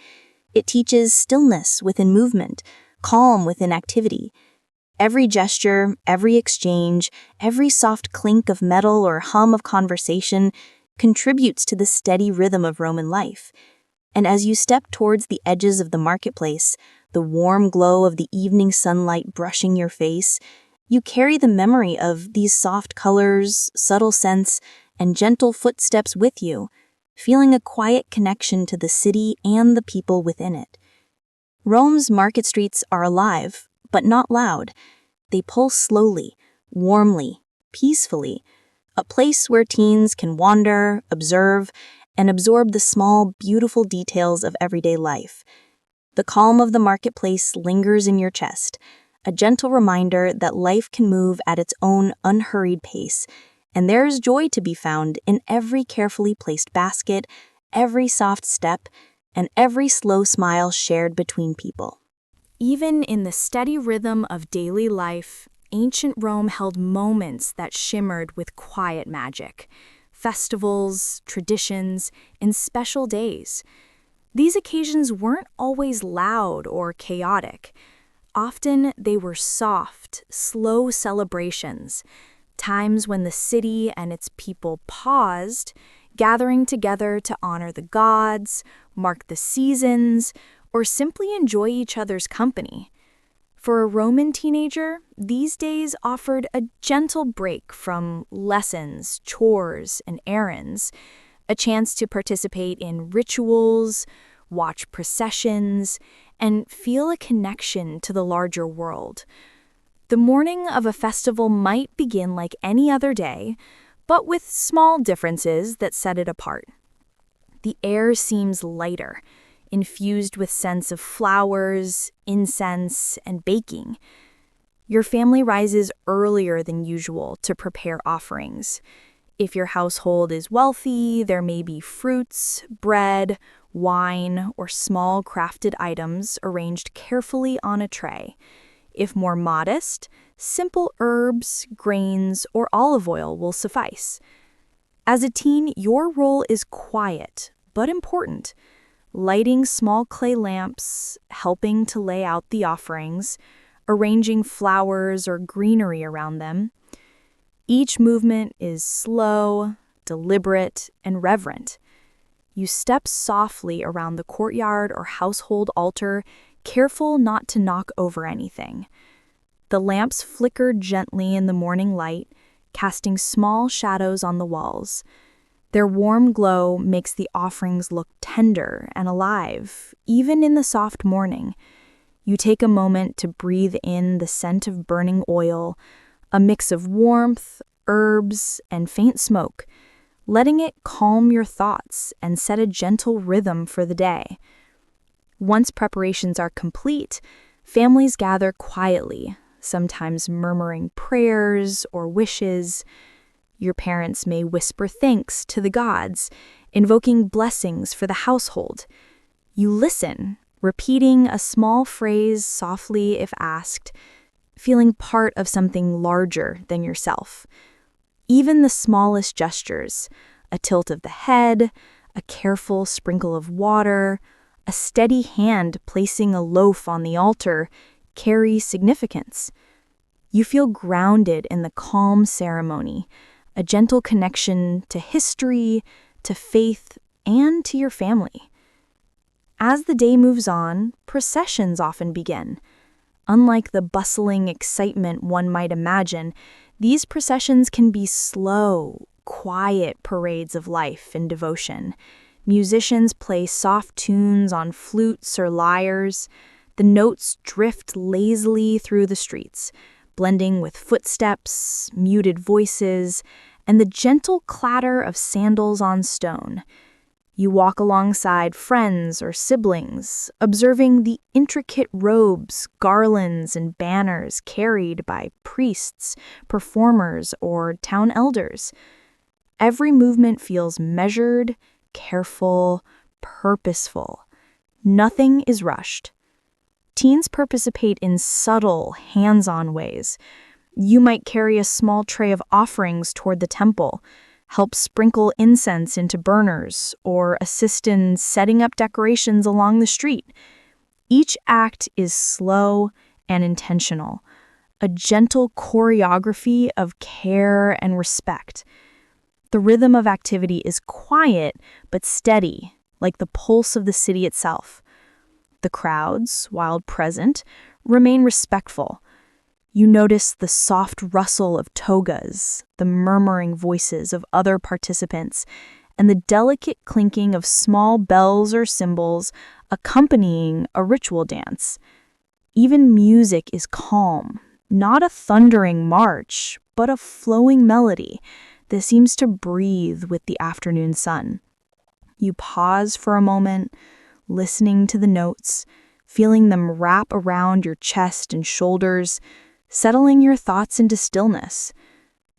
It teaches stillness within movement, calm within activity. Every gesture, every exchange, every soft clink of metal or hum of conversation contributes to the steady rhythm of Roman life. And as you step towards the edges of the marketplace, the warm glow of the evening sunlight brushing your face, you carry the memory of these soft colors, subtle scents, and gentle footsteps with you, feeling a quiet connection to the city and the people within it. Rome's market streets are alive, but not loud. They pulse slowly, warmly, peacefully, a place where teens can wander, observe, and absorb the small, beautiful details of everyday life. The calm of the marketplace lingers in your chest, a gentle reminder that life can move at its own unhurried pace, and there is joy to be found in every carefully placed basket, every soft step, and every slow smile shared between people. Even in the steady rhythm of daily life, ancient Rome held moments that shimmered with quiet magic. Festivals, traditions, and special days. These occasions weren't always loud or chaotic. Often they were soft, slow celebrations, times when the city and its people paused, gathering together to honor the gods, mark the seasons, or simply enjoy each other's company. For a Roman teenager, these days offered a gentle break from lessons, chores, and errands, a chance to participate in rituals, watch processions, and feel a connection to the larger world. The morning of a festival might begin like any other day, but with small differences that set it apart. The air seems lighter, infused with scents of flowers, incense, and baking. Your family rises earlier than usual to prepare offerings. If your household is wealthy, there may be fruits, bread, wine, or small crafted items arranged carefully on a tray. If more modest, simple herbs, grains, or olive oil will suffice. As a teen, your role is quiet, but important. Lighting small clay lamps, helping to lay out the offerings, arranging flowers or greenery around them. Each movement is slow, deliberate, and reverent. You step softly around the courtyard or household altar, careful not to knock over anything. The lamps flicker gently in the morning light, casting small shadows on the walls. Their warm glow makes the offerings look tender and alive, even in the soft morning. You take a moment to breathe in the scent of burning oil, a mix of warmth, herbs, and faint smoke, letting it calm your thoughts and set a gentle rhythm for the day. Once preparations are complete, families gather quietly, sometimes murmuring prayers or wishes. Your parents may whisper thanks to the gods, invoking blessings for the household. You listen, repeating a small phrase softly if asked, feeling part of something larger than yourself. Even the smallest gestures, a tilt of the head, a careful sprinkle of water, a steady hand placing a loaf on the altar, carry significance. You feel grounded in the calm ceremony, a gentle connection to history, to faith, and to your family. As the day moves on, processions often begin. Unlike the bustling excitement one might imagine, these processions can be slow, quiet parades of life and devotion. Musicians play soft tunes on flutes or lyres. The notes drift lazily through the streets, blending with footsteps, muted voices, and the gentle clatter of sandals on stone. You walk alongside friends or siblings, observing the intricate robes, garlands, and banners carried by priests, performers, or town elders. Every movement feels measured, careful, purposeful. Nothing is rushed. Teens participate in subtle, hands-on ways. You might carry a small tray of offerings toward the temple, help sprinkle incense into burners, or assist in setting up decorations along the street. Each act is slow and intentional, a gentle choreography of care and respect. The rhythm of activity is quiet but steady, like the pulse of the city itself. The crowds, while present, remain respectful. You notice the soft rustle of togas, the murmuring voices of other participants, and the delicate clinking of small bells or cymbals accompanying a ritual dance. Even music is calm, not a thundering march, but a flowing melody that seems to breathe with the afternoon sun. You pause for a moment, listening to the notes, feeling them wrap around your chest and shoulders, settling your thoughts into stillness.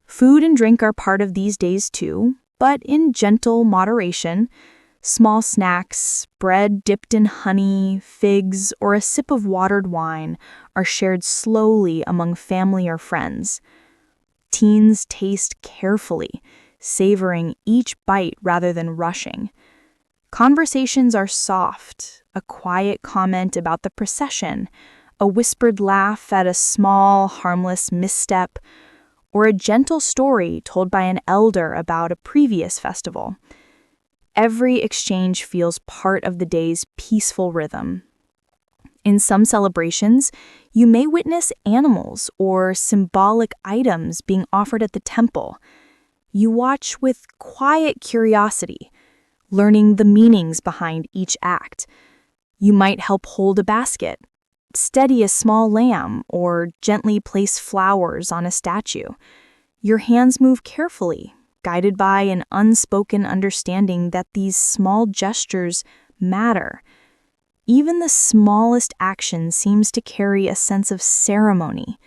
Food and drink are part of these days too, but in gentle moderation. Small snacks, bread dipped in honey, figs, or a sip of watered wine are shared slowly among family or friends. Teens taste carefully, savoring each bite rather than rushing. Conversations are soft, a quiet comment about the procession, a whispered laugh at a small, harmless misstep, or a gentle story told by an elder about a previous festival. Every exchange feels part of the day's peaceful rhythm. In some celebrations, you may witness animals or symbolic items being offered at the temple. You watch with quiet curiosity, learning the meanings behind each act. You might help hold a basket, steady a small lamb, or gently place flowers on a statue. Your hands move carefully, guided by an unspoken understanding that these small gestures matter. Even the smallest action seems to carry a sense of ceremony,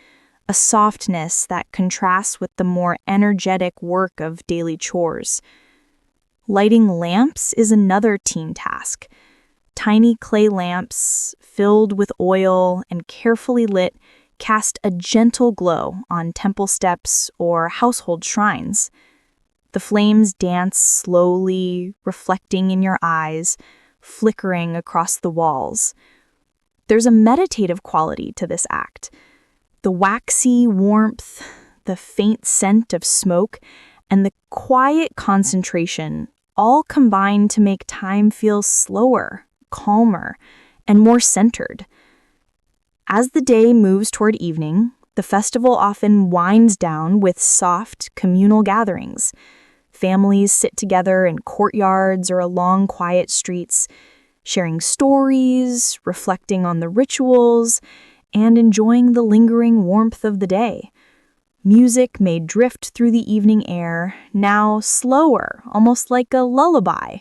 a softness that contrasts with the more energetic work of daily chores. Lighting lamps is another teen task. Tiny clay lamps, filled with oil and carefully lit, cast a gentle glow on temple steps or household shrines. The flames dance slowly, reflecting in your eyes, flickering across the walls. There's a meditative quality to this act. The waxy warmth, the faint scent of smoke, and the quiet concentration all combine to make time feel slower, calmer, and more centered. As the day moves toward evening, the festival often winds down with soft, communal gatherings. Families sit together in courtyards or along quiet streets, sharing stories, reflecting on the rituals, and enjoying the lingering warmth of the day. Music may drift through the evening air, now slower, almost like a lullaby.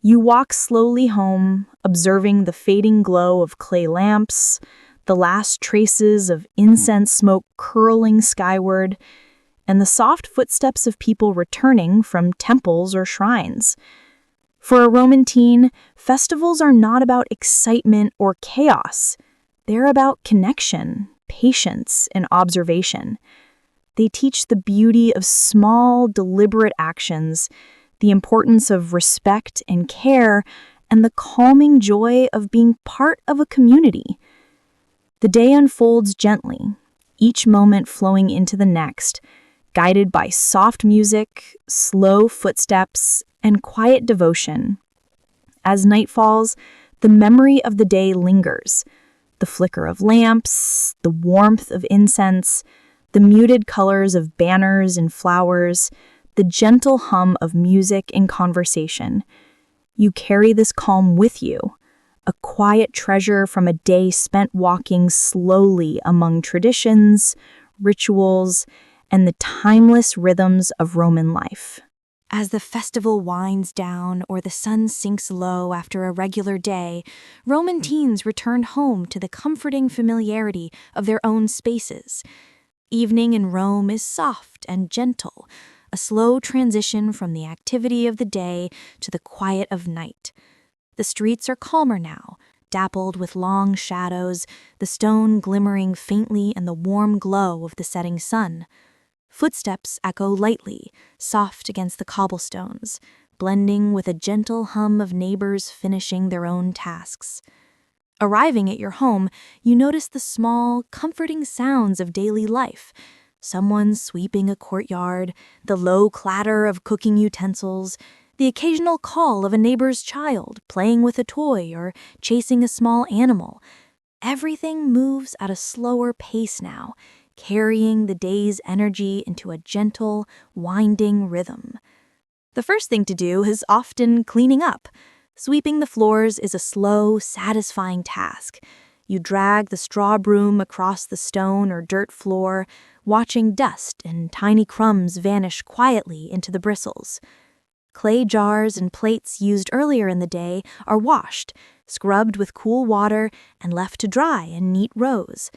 You walk slowly home, observing the fading glow of clay lamps, the last traces of incense smoke curling skyward, and the soft footsteps of people returning from temples or shrines. For a Roman teen, festivals are not about excitement or chaos. They're about connection, patience, and observation. They teach the beauty of small, deliberate actions, the importance of respect and care, and the calming joy of being part of a community. The day unfolds gently, each moment flowing into the next, guided by soft music, slow footsteps, and quiet devotion. As night falls, the memory of the day lingers. The flicker of lamps, the warmth of incense, the muted colors of banners and flowers, the gentle hum of music and conversation. You carry this calm with you, a quiet treasure from a day spent walking slowly among traditions, rituals, and the timeless rhythms of Roman life. As the festival winds down or the sun sinks low after a regular day, Roman teens returned home to the comforting familiarity of their own spaces. Evening in Rome is soft and gentle, a slow transition from the activity of the day to the quiet of night. The streets are calmer now, dappled with long shadows, the stone glimmering faintly in the warm glow of the setting sun. Footsteps echo lightly, soft against the cobblestones, blending with a gentle hum of neighbors finishing their own tasks. Arriving at your home, you notice the small, comforting sounds of daily life. Someone sweeping a courtyard, the low clatter of cooking utensils, the occasional call of a neighbor's child playing with a toy or chasing a small animal. Everything moves at a slower pace now, carrying the day's energy into a gentle, winding rhythm. The first thing to do is often cleaning up. Sweeping the floors is a slow, satisfying task. You drag the straw broom across the stone or dirt floor, watching dust and tiny crumbs vanish quietly into the bristles. Clay jars and plates used earlier in the day are washed, scrubbed with cool water, and left to dry in neat rows.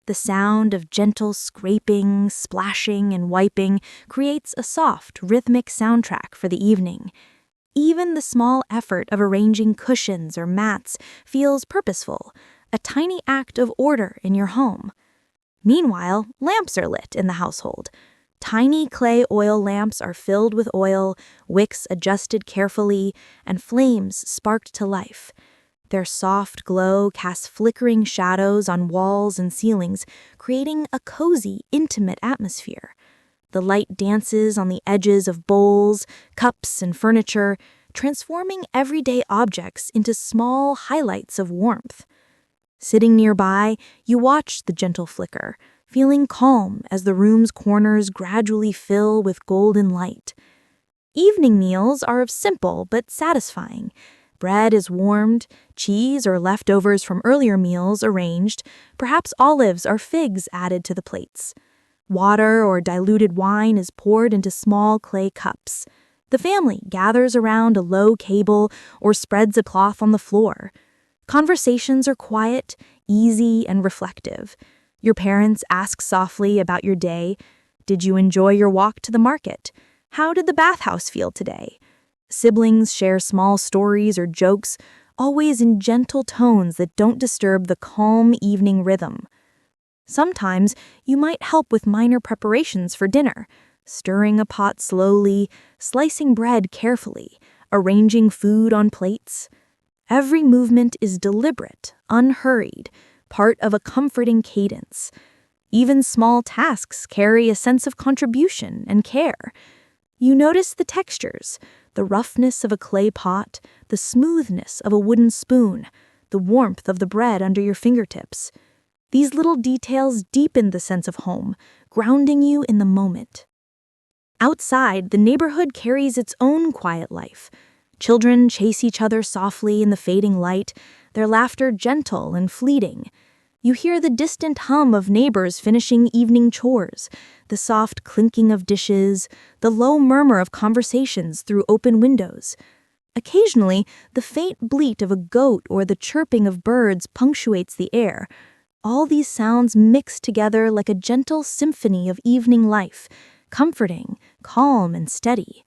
The sound of gentle scraping, splashing, and wiping creates a soft, rhythmic soundtrack for the evening. Even the small effort of arranging cushions or mats feels purposeful, a tiny act of order in your home. Meanwhile, lamps are lit in the household. Tiny clay oil lamps are filled with oil, wicks adjusted carefully, and flames sparked to life. Their soft glow casts flickering shadows on walls and ceilings, creating a cozy, intimate atmosphere. The light dances on the edges of bowls, cups, and furniture, transforming everyday objects into small highlights of warmth. Sitting nearby, you watch the gentle flicker, feeling calm as the room's corners gradually fill with golden light. Evening meals are simple but satisfying. Bread is warmed, cheese or leftovers from earlier meals arranged, perhaps olives or figs added to the plates. Water or diluted wine is poured into small clay cups. The family gathers around a low table or spreads a cloth on the floor. Conversations are quiet, easy, and reflective. Your parents ask softly about your day. Did you enjoy your walk to the market? How did the bathhouse feel today? Siblings share small stories or jokes, always in gentle tones that don't disturb the calm evening rhythm. Sometimes you might help with minor preparations for dinner, stirring a pot slowly, slicing bread carefully, arranging food on plates. Every movement is deliberate, unhurried, part of a comforting cadence. Even small tasks carry a sense of contribution and care. You notice the textures, the roughness of a clay pot, the smoothness of a wooden spoon, the warmth of the bread under your fingertips. These little details deepen the sense of home, grounding you in the moment. Outside, the neighborhood carries its own quiet life. Children chase each other softly in the fading light, their laughter gentle and fleeting. You hear the distant hum of neighbors finishing evening chores, the soft clinking of dishes, the low murmur of conversations through open windows. Occasionally, the faint bleat of a goat or the chirping of birds punctuates the air. All these sounds mix together like a gentle symphony of evening life, comforting, calm, and steady.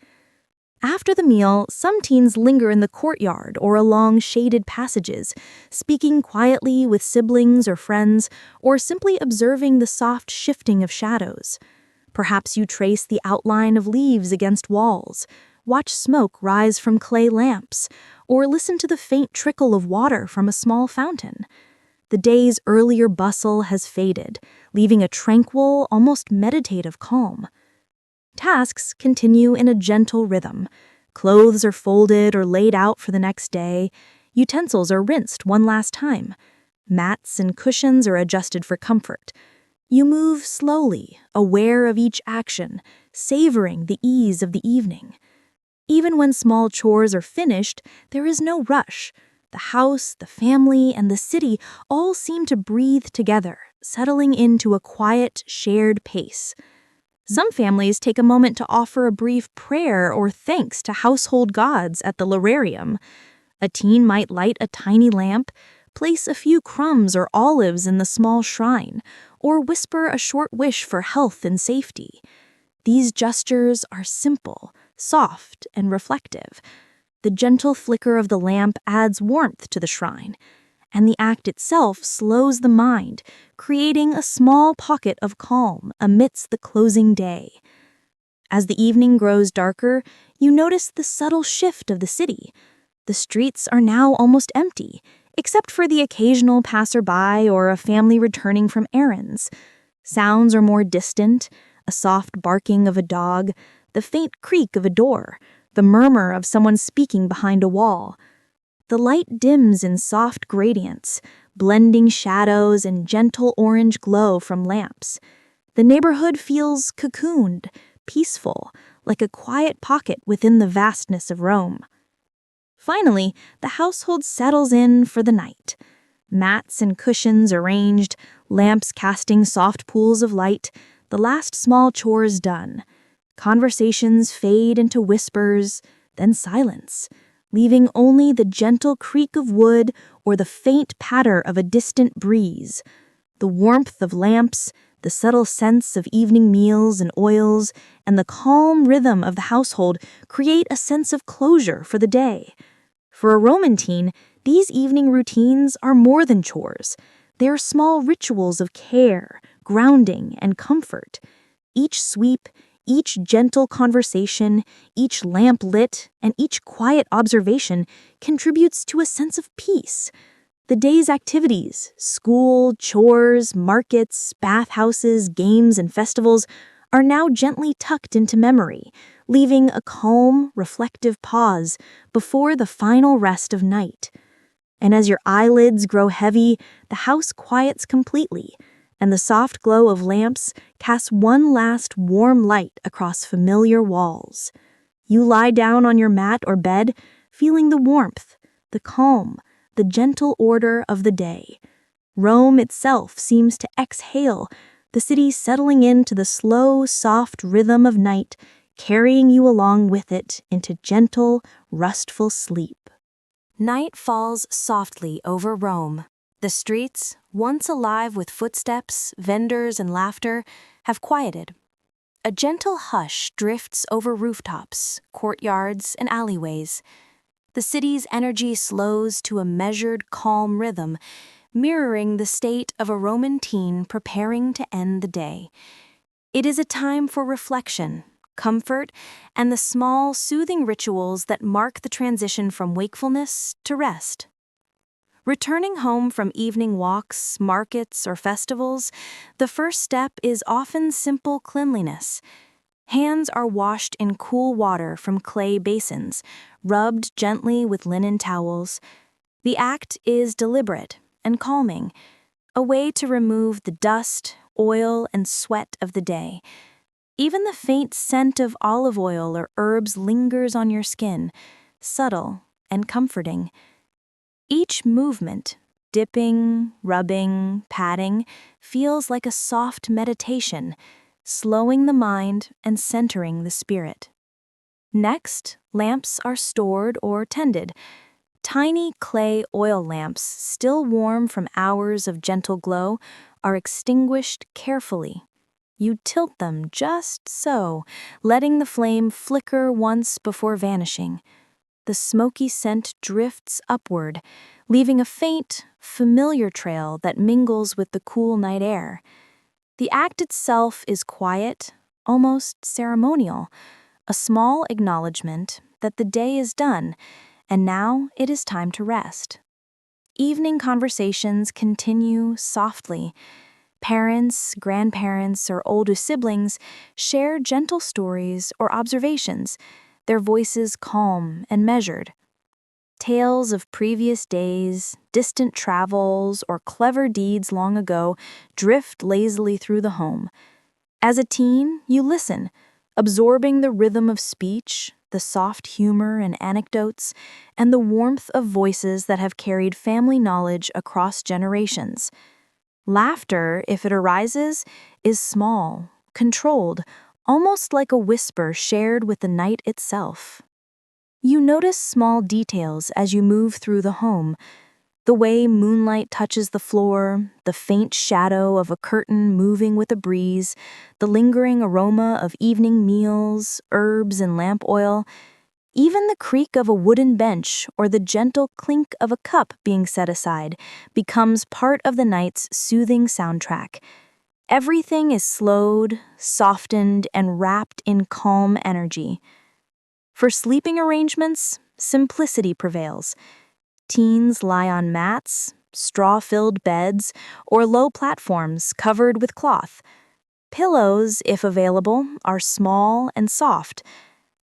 After the meal, some teens linger in the courtyard or along shaded passages, speaking quietly with siblings or friends, or simply observing the soft shifting of shadows. Perhaps you trace the outline of leaves against walls, watch smoke rise from clay lamps, or listen to the faint trickle of water from a small fountain. The day's earlier bustle has faded, leaving a tranquil, almost meditative calm. Tasks continue in a gentle rhythm. Clothes are folded or laid out for the next day. Utensils are rinsed one last time. Mats and cushions are adjusted for comfort. You move slowly, aware of each action, savoring the ease of the evening. Even when small chores are finished, there is no rush. The house, the family, and the city all seem to breathe together, settling into a quiet, shared pace. Some families take a moment to offer a brief prayer or thanks to household gods at the lararium. A teen might light a tiny lamp, place a few crumbs or olives in the small shrine, or whisper a short wish for health and safety. These gestures are simple, soft, and reflective. The gentle flicker of the lamp adds warmth to the shrine, and the act itself slows the mind, creating a small pocket of calm amidst the closing day. As the evening grows darker, you notice the subtle shift of the city. The streets are now almost empty, except for the occasional passerby or a family returning from errands. Sounds are more distant, a soft barking of a dog, the faint creak of a door, the murmur of someone speaking behind a wall. The light dims in soft gradients, blending shadows and gentle orange glow from lamps. The neighborhood feels cocooned, peaceful, like a quiet pocket within the vastness of Rome. Finally, the household settles in for the night. Mats and cushions arranged, lamps casting soft pools of light, the last small chores done. Conversations fade into whispers, then silence, leaving only the gentle creak of wood or the faint patter of a distant breeze. The warmth of lamps, the subtle scents of evening meals and oils, and the calm rhythm of the household create a sense of closure for the day. For a Roman teen, these evening routines are more than chores. They are small rituals of care, grounding, and comfort. Each sweep, each gentle conversation, each lamp lit, and each quiet observation contributes to a sense of peace. The day's activities, school, chores, markets, bathhouses, games, and festivals are now gently tucked into memory, leaving a calm, reflective pause before the final rest of night. And as your eyelids grow heavy, the house quiets completely, and the soft glow of lamps casts one last warm light across familiar walls. You lie down on your mat or bed, feeling the warmth, the calm, the gentle order of the day. Rome itself seems to exhale, the city settling into the slow, soft rhythm of night, carrying you along with it into gentle, restful sleep. Night falls softly over Rome. The streets, once alive with footsteps, vendors, and laughter, have quieted. A gentle hush drifts over rooftops, courtyards, and alleyways. The city's energy slows to a measured, calm rhythm, mirroring the state of a Roman teen preparing to end the day. It is a time for reflection, comfort, and the small, soothing rituals that mark the transition from wakefulness to rest. Returning home from evening walks, markets, or festivals, the first step is often simple cleanliness. Hands are washed in cool water from clay basins, rubbed gently with linen towels. The act is deliberate and calming, a way to remove the dust, oil, and sweat of the day. Even the faint scent of olive oil or herbs lingers on your skin, subtle and comforting. Each movement, dipping, rubbing, patting, feels like a soft meditation, slowing the mind and centering the spirit. Next, lamps are stored or tended. Tiny clay oil lamps, still warm from hours of gentle glow, are extinguished carefully. You tilt them just so, letting the flame flicker once before vanishing. The smoky scent drifts upward, leaving a faint, familiar trail that mingles with the cool night air. The act itself is quiet, almost ceremonial, a small acknowledgement that the day is done, and now it is time to rest. Evening conversations continue softly. Parents, grandparents, or older siblings share gentle stories or observations, their voices calm and measured. Tales of previous days, distant travels, or clever deeds long ago drift lazily through the home. As a teen, you listen, absorbing the rhythm of speech, the soft humor and anecdotes, and the warmth of voices that have carried family knowledge across generations. Laughter, if it arises, is small, controlled, almost like a whisper shared with the night itself. You notice small details as you move through the home: the way moonlight touches the floor, the faint shadow of a curtain moving with a breeze, the lingering aroma of evening meals, herbs, and lamp oil. Even the creak of a wooden bench or the gentle clink of a cup being set aside becomes part of the night's soothing soundtrack. Everything is slowed, softened, and wrapped in calm energy. For sleeping arrangements, simplicity prevails. Teens lie on mats, straw-filled beds, or low platforms covered with cloth. Pillows, if available, are small and soft.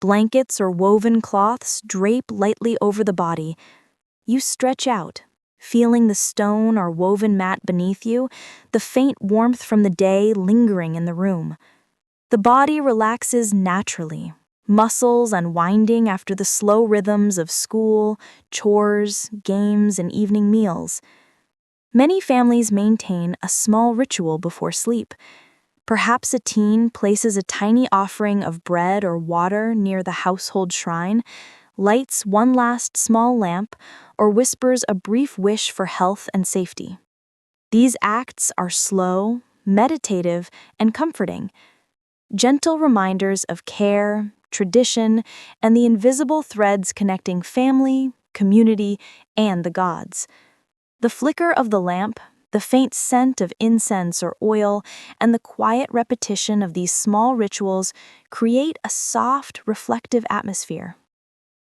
Blankets or woven cloths drape lightly over the body. You stretch out, feeling the stone or woven mat beneath you, the faint warmth from the day lingering in the room. The body relaxes naturally, muscles unwinding after the slow rhythms of school, chores, games, and evening meals. Many families maintain a small ritual before sleep. Perhaps a teen places a tiny offering of bread or water near the household shrine, lights one last small lamp, or whispers a brief wish for health and safety. These acts are slow, meditative, and comforting, gentle reminders of care, tradition, and the invisible threads connecting family, community, and the gods. The flicker of the lamp, the faint scent of incense or oil, and the quiet repetition of these small rituals create a soft, reflective atmosphere.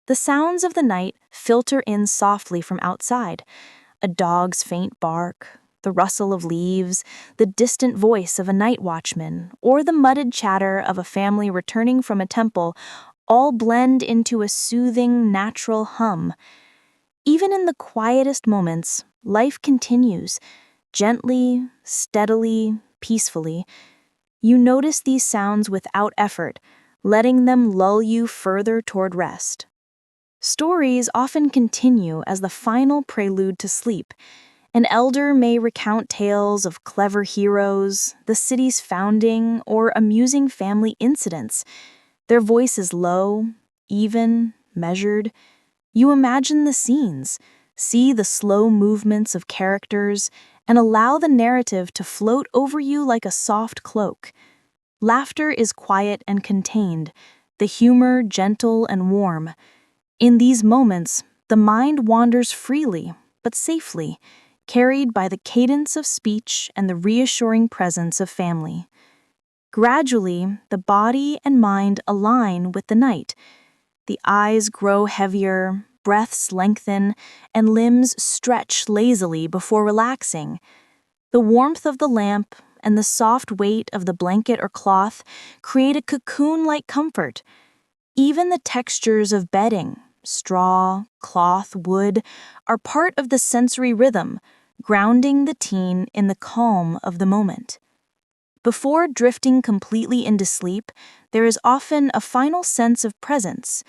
The sounds of the night filter in softly from outside: a dog's faint bark, the rustle of leaves, the distant voice of a night watchman, or the muddled chatter of a family returning from a temple, all blend into a soothing, natural hum. Even in the quietest moments, life continues, gently, steadily, peacefully. You notice these sounds without effort, letting them lull you further toward rest. Stories often continue as the final prelude to sleep. An elder may recount tales of clever heroes, the city's founding, or amusing family incidents. Their voice is low, even, measured. You imagine the scenes, see the slow movements of characters, and allow the narrative to float over you like a soft cloak. Laughter is quiet and contained, the humor gentle and warm. In these moments, the mind wanders freely, but safely, carried by the cadence of speech and the reassuring presence of family. Gradually, the body and mind align with the night. The eyes grow heavier, breaths lengthen, and limbs stretch lazily before relaxing. The warmth of the lamp and the soft weight of the blanket or cloth create a cocoon-like comfort. Even the textures of bedding, straw, cloth, wood, are part of the sensory rhythm, grounding the teen in the calm of the moment. Before drifting completely into sleep, there is often a final sense of presence: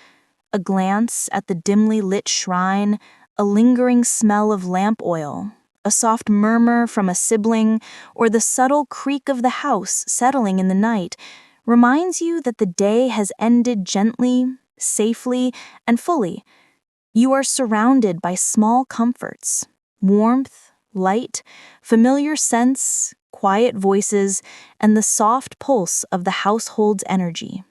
a glance at the dimly lit shrine, a lingering smell of lamp oil, a soft murmur from a sibling, or the subtle creak of the house settling in the night reminds you that the day has ended gently, safely, and fully. You are surrounded by small comforts: warmth, light, familiar scents, quiet voices, and the soft pulse of the household's energy.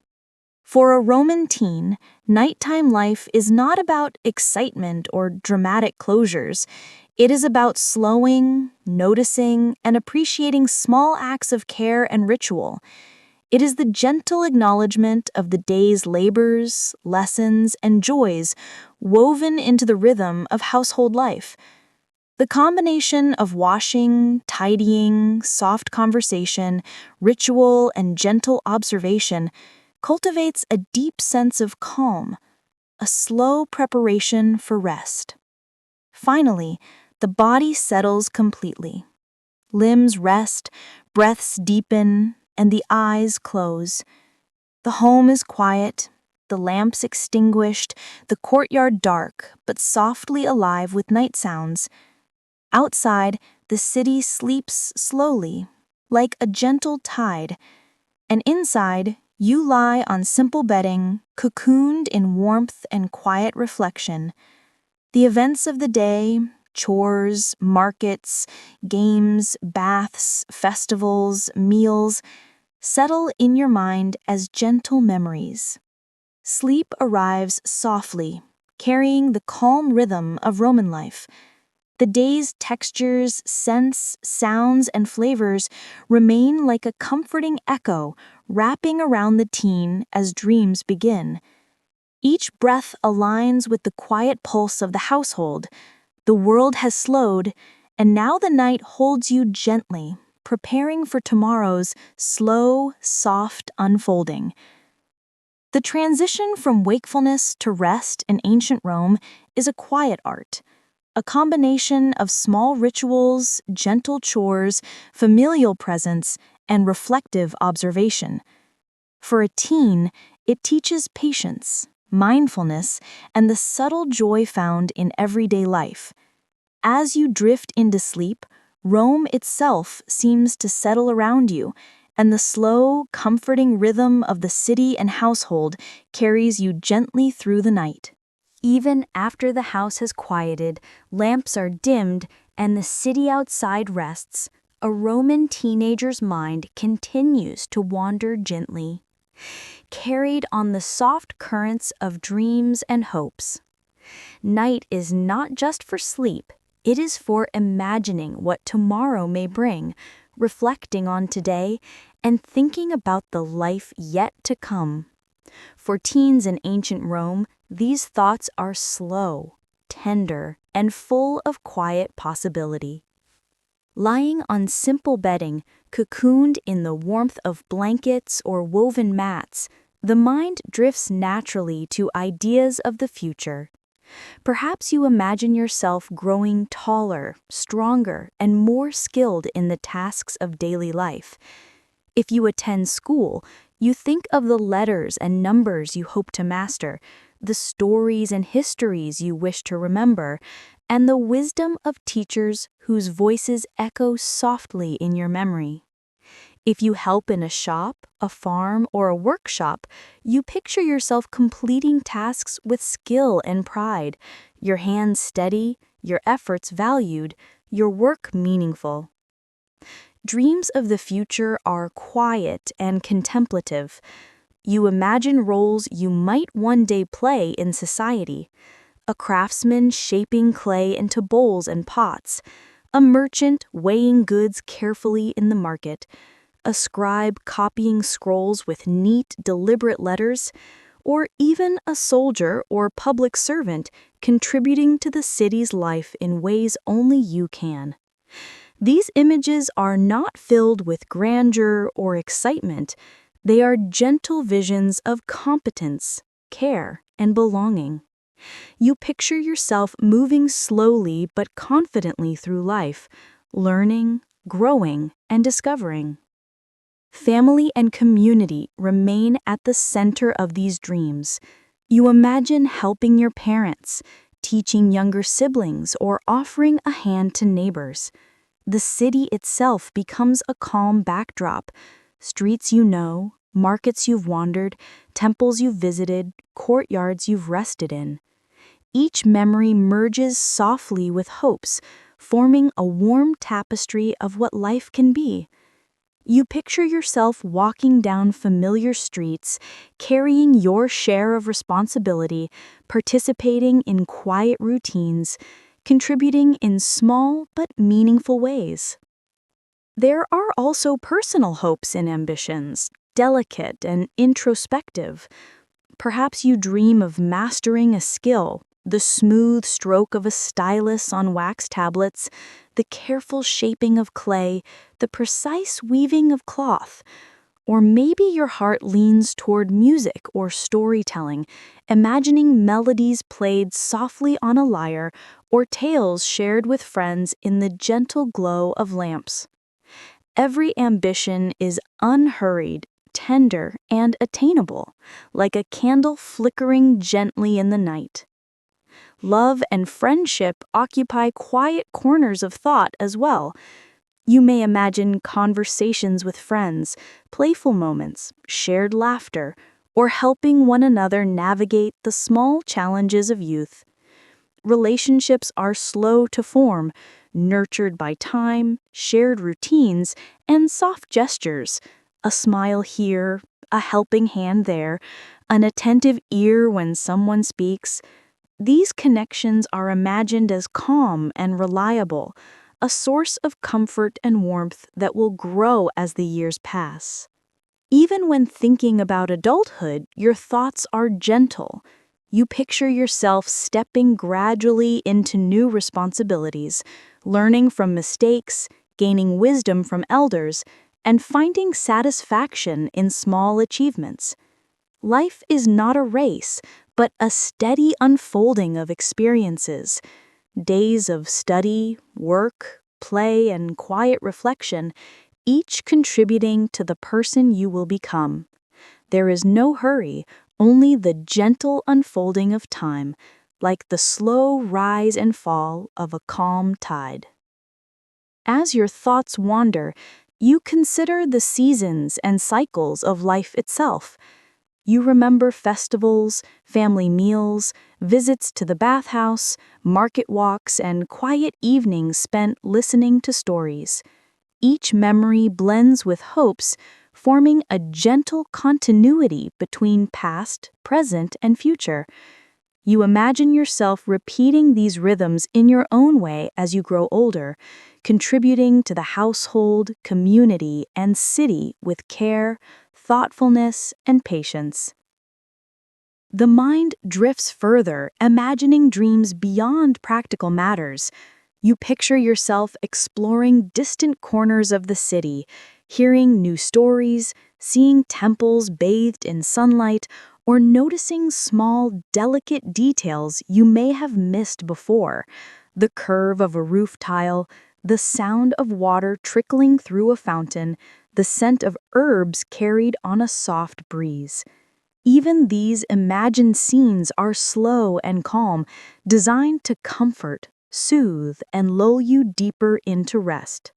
For a Roman teen, nighttime life is not about excitement or dramatic closures. It is about slowing, noticing, and appreciating small acts of care and ritual. It is the gentle acknowledgement of the day's labors, lessons, and joys woven into the rhythm of household life. The combination of washing, tidying, soft conversation, ritual, and gentle observation cultivates a deep sense of calm, a slow preparation for rest. Finally, the body settles completely. Limbs rest, breaths deepen, and the eyes close. The home is quiet, the lamps extinguished, the courtyard dark but softly alive with night sounds. Outside, the city sleeps slowly, like a gentle tide, and inside, you lie on simple bedding, cocooned in warmth and quiet reflection. The events of the day, chores, markets, games, baths, festivals, meals, settle in your mind as gentle memories. Sleep arrives softly, carrying the calm rhythm of Roman life. The day's textures, scents, sounds, and flavors remain like a comforting echo wrapping around the teen as dreams begin. Each breath aligns with the quiet pulse of the household. The world has slowed, and now the night holds you gently, preparing for tomorrow's slow, soft unfolding. The transition from wakefulness to rest in ancient Rome is a quiet art, a combination of small rituals, gentle chores, familial presence, and reflective observation. For a teen, it teaches patience, mindfulness, and the subtle joy found in everyday life. As you drift into sleep, Rome itself seems to settle around you, and the slow, comforting rhythm of the city and household carries you gently through the night. Even after the house has quieted, lamps are dimmed, and the city outside rests, a Roman teenager's mind continues to wander gently, carried on the soft currents of dreams and hopes. Night is not just for sleep, it is for imagining what tomorrow may bring, reflecting on today, and thinking about the life yet to come. For teens in ancient Rome, these thoughts are slow, tender, and full of quiet possibility. Lying on simple bedding, cocooned in the warmth of blankets or woven mats, the mind drifts naturally to ideas of the future. Perhaps you imagine yourself growing taller, stronger, and more skilled in the tasks of daily life. If you attend school, you think of the letters and numbers you hope to master, the stories and histories you wish to remember, and the wisdom of teachers whose voices echo softly in your memory. If you help in a shop, a farm, or a workshop, you picture yourself completing tasks with skill and pride, your hands steady, your efforts valued, your work meaningful. Dreams of the future are quiet and contemplative. You imagine roles you might one day play in society: a craftsman shaping clay into bowls and pots, a merchant weighing goods carefully in the market, a scribe copying scrolls with neat, deliberate letters, or even a soldier or public servant contributing to the city's life in ways only you can. These images are not filled with grandeur or excitement. They are gentle visions of competence, care, and belonging. You picture yourself moving slowly but confidently through life, learning, growing, and discovering. Family and community remain at the center of these dreams. You imagine helping your parents, teaching younger siblings, or offering a hand to neighbors. The city itself becomes a calm backdrop. Streets you know, markets you've wandered, temples you've visited, courtyards you've rested in. Each memory merges softly with hopes, forming a warm tapestry of what life can be. You picture yourself walking down familiar streets, carrying your share of responsibility, participating in quiet routines, contributing in small but meaningful ways. There are also personal hopes and ambitions, delicate and introspective. Perhaps you dream of mastering a skill, the smooth stroke of a stylus on wax tablets, the careful shaping of clay, the precise weaving of cloth. Or maybe your heart leans toward music or storytelling, imagining melodies played softly on a lyre or tales shared with friends in the gentle glow of lamps. Every ambition is unhurried, tender, and attainable, like a candle flickering gently in the night. Love and friendship occupy quiet corners of thought as well. You may imagine conversations with friends, playful moments, shared laughter, or helping one another navigate the small challenges of youth. Relationships are slow to form, nurtured by time, shared routines, and soft gestures. A smile here, a helping hand there, an attentive ear when someone speaks. These connections are imagined as calm and reliable, a source of comfort and warmth that will grow as the years pass. Even when thinking about adulthood, your thoughts are gentle. You picture yourself stepping gradually into new responsibilities, learning from mistakes, gaining wisdom from elders, and finding satisfaction in small achievements. Life is not a race, but a steady unfolding of experiences. Days of study, work, play, and quiet reflection, each contributing to the person you will become. There is no hurry, only the gentle unfolding of time, like the slow rise and fall of a calm tide. As your thoughts wander, you consider the seasons and cycles of life itself. You remember festivals, family meals, visits to the bathhouse, market walks, and quiet evenings spent listening to stories. Each memory blends with hopes, forming a gentle continuity between past, present, and future. You imagine yourself repeating these rhythms in your own way as you grow older, contributing to the household, community, and city with care, thoughtfulness, and patience. The mind drifts further, imagining dreams beyond practical matters. You picture yourself exploring distant corners of the city, hearing new stories, seeing temples bathed in sunlight, or noticing small, delicate details you may have missed before. The curve of a roof tile, the sound of water trickling through a fountain, the scent of herbs carried on a soft breeze. Even these imagined scenes are slow and calm, designed to comfort, soothe, and lull you deeper into rest.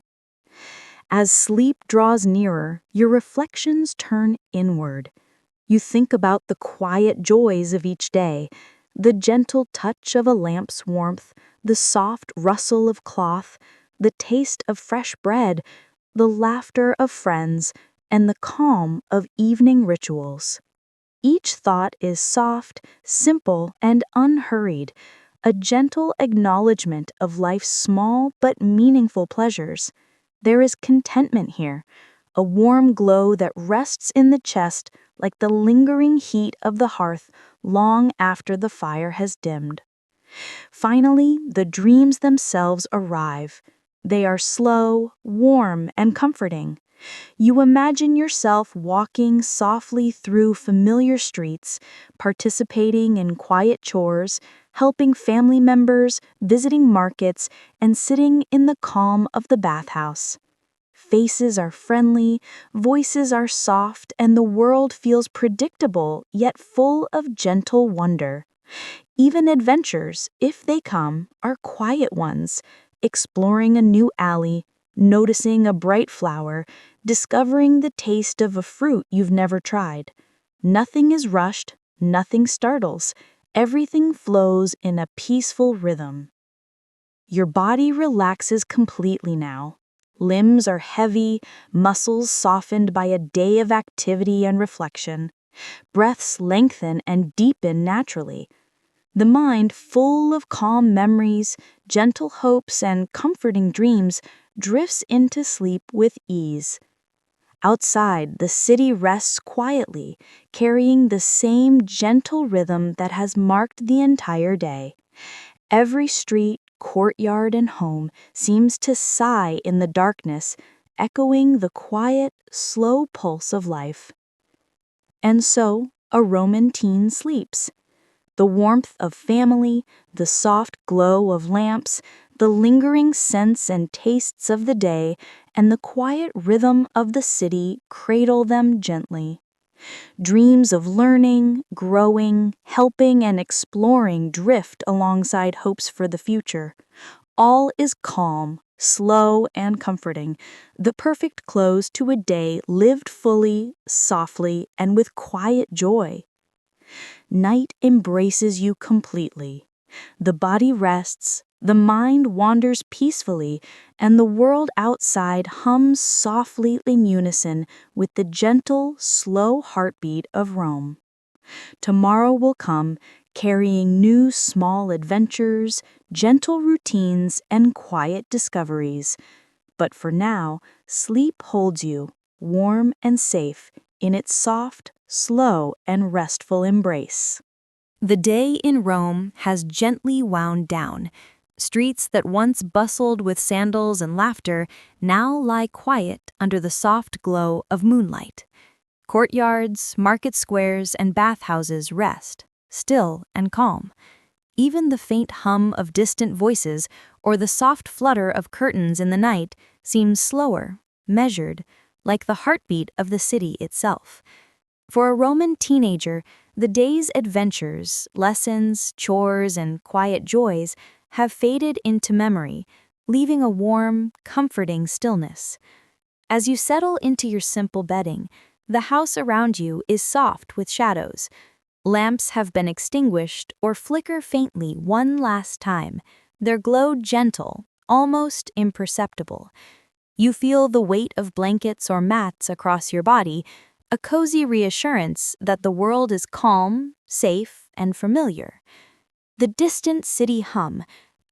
As sleep draws nearer, your reflections turn inward. You think about the quiet joys of each day, the gentle touch of a lamp's warmth, the soft rustle of cloth, the taste of fresh bread, the laughter of friends, and the calm of evening rituals. Each thought is soft, simple, and unhurried, a gentle acknowledgement of life's small but meaningful pleasures. There is contentment here, a warm glow that rests in the chest like the lingering heat of the hearth long after the fire has dimmed. Finally, the dreams themselves arrive. They are slow, warm, and comforting. You imagine yourself walking softly through familiar streets, participating in quiet chores, helping family members, visiting markets, and sitting in the calm of the bathhouse. Faces are friendly, voices are soft, and the world feels predictable yet full of gentle wonder. Even adventures, if they come, are quiet ones, exploring a new alley, noticing a bright flower, discovering the taste of a fruit you've never tried. Nothing is rushed, nothing startles, everything flows in a peaceful rhythm. Your body relaxes completely now. Limbs are heavy, muscles softened by a day of activity and reflection. Breaths lengthen and deepen naturally. The mind, full of calm memories, gentle hopes, and comforting dreams, drifts into sleep with ease. Outside, the city rests quietly, carrying the same gentle rhythm that has marked the entire day. Every street, courtyard, and home seems to sigh in the darkness, echoing the quiet, slow pulse of life. And so, a Roman teen sleeps. The warmth of family, the soft glow of lamps, the lingering scents and tastes of the day and the quiet rhythm of the city cradle them gently. Dreams of learning, growing, helping, and exploring drift alongside hopes for the future. All is calm, slow, and comforting, the perfect close to a day lived fully, softly, and with quiet joy. Night embraces you completely. The body rests, the mind wanders peacefully, and the world outside hums softly in unison with the gentle, slow heartbeat of Rome. Tomorrow will come, carrying new small adventures, gentle routines, and quiet discoveries. But for now, sleep holds you, warm and safe, in its soft, slow, and restful embrace. The day in Rome has gently wound down. Streets that once bustled with sandals and laughter now lie quiet under the soft glow of moonlight. Courtyards, market squares, and bathhouses rest, still and calm. Even the faint hum of distant voices or the soft flutter of curtains in the night seems slower, measured, like the heartbeat of the city itself. For a Roman teenager, the day's adventures, lessons, chores, and quiet joys have faded into memory, leaving a warm, comforting stillness. As you settle into your simple bedding, the house around you is soft with shadows. Lamps have been extinguished or flicker faintly one last time, their glow gentle, almost imperceptible. You feel the weight of blankets or mats across your body, a cozy reassurance that the world is calm, safe, and familiar. The distant city hum,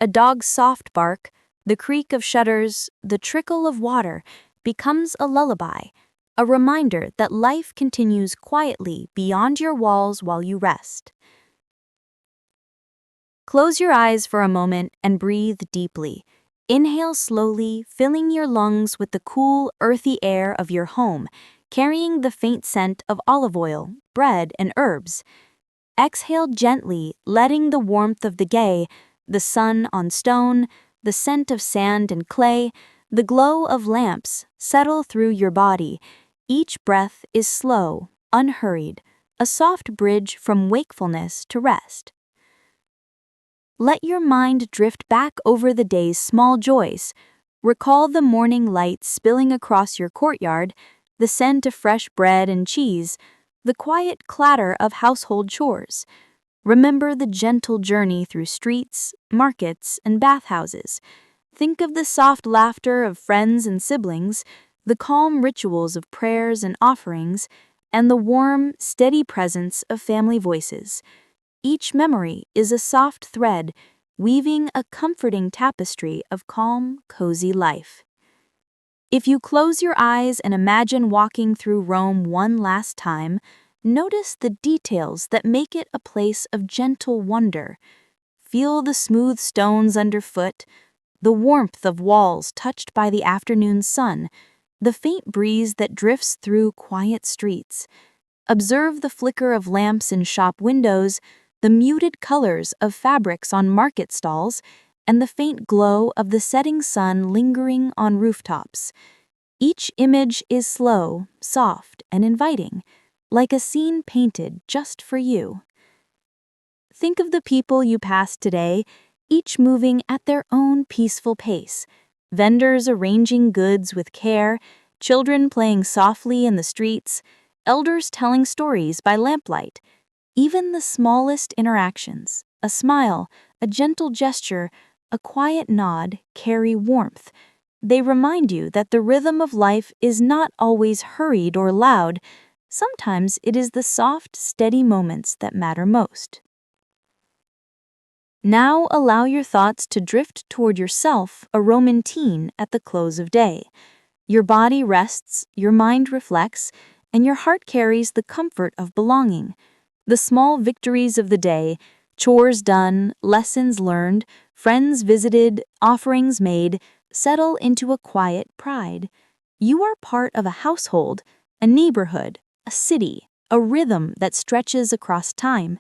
a dog's soft bark, the creak of shutters, the trickle of water, becomes a lullaby, a reminder that life continues quietly beyond your walls while you rest. Close your eyes for a moment and breathe deeply. Inhale slowly, filling your lungs with the cool, earthy air of your home, carrying the faint scent of olive oil, bread, and herbs. Exhale gently, letting the warmth of the day, the sun on stone, the scent of sand and clay, the glow of lamps settle through your body. Each breath is slow, unhurried, a soft bridge from wakefulness to rest. Let your mind drift back over the day's small joys. Recall the morning light spilling across your courtyard, the scent of fresh bread and cheese, the quiet clatter of household chores. Remember the gentle journey through streets, markets, and bathhouses. Think of the soft laughter of friends and siblings, the calm rituals of prayers and offerings, and the warm, steady presence of family voices. Each memory is a soft thread, weaving a comforting tapestry of calm, cozy life. If you close your eyes and imagine walking through Rome one last time, notice the details that make it a place of gentle wonder. Feel the smooth stones underfoot, the warmth of walls touched by the afternoon sun, the faint breeze that drifts through quiet streets. Observe the flicker of lamps in shop windows, the muted colors of fabrics on market stalls, and the faint glow of the setting sun lingering on rooftops. Each image is slow, soft, and inviting, like a scene painted just for you. Think of the people you passed today, each moving at their own peaceful pace. Vendors arranging goods with care, children playing softly in the streets, elders telling stories by lamplight. Even the smallest interactions, a smile, a gentle gesture, a quiet nod, carry warmth. They remind you that the rhythm of life is not always hurried or loud. Sometimes it is the soft, steady moments that matter most. Now allow your thoughts to drift toward yourself, a Roman teen, at the close of day. Your body rests, your mind reflects, and your heart carries the comfort of belonging. The small victories of the day, chores done, lessons learned, friends visited, offerings made, settle into a quiet pride. You are part of a household, a neighborhood, a city, a rhythm that stretches across time.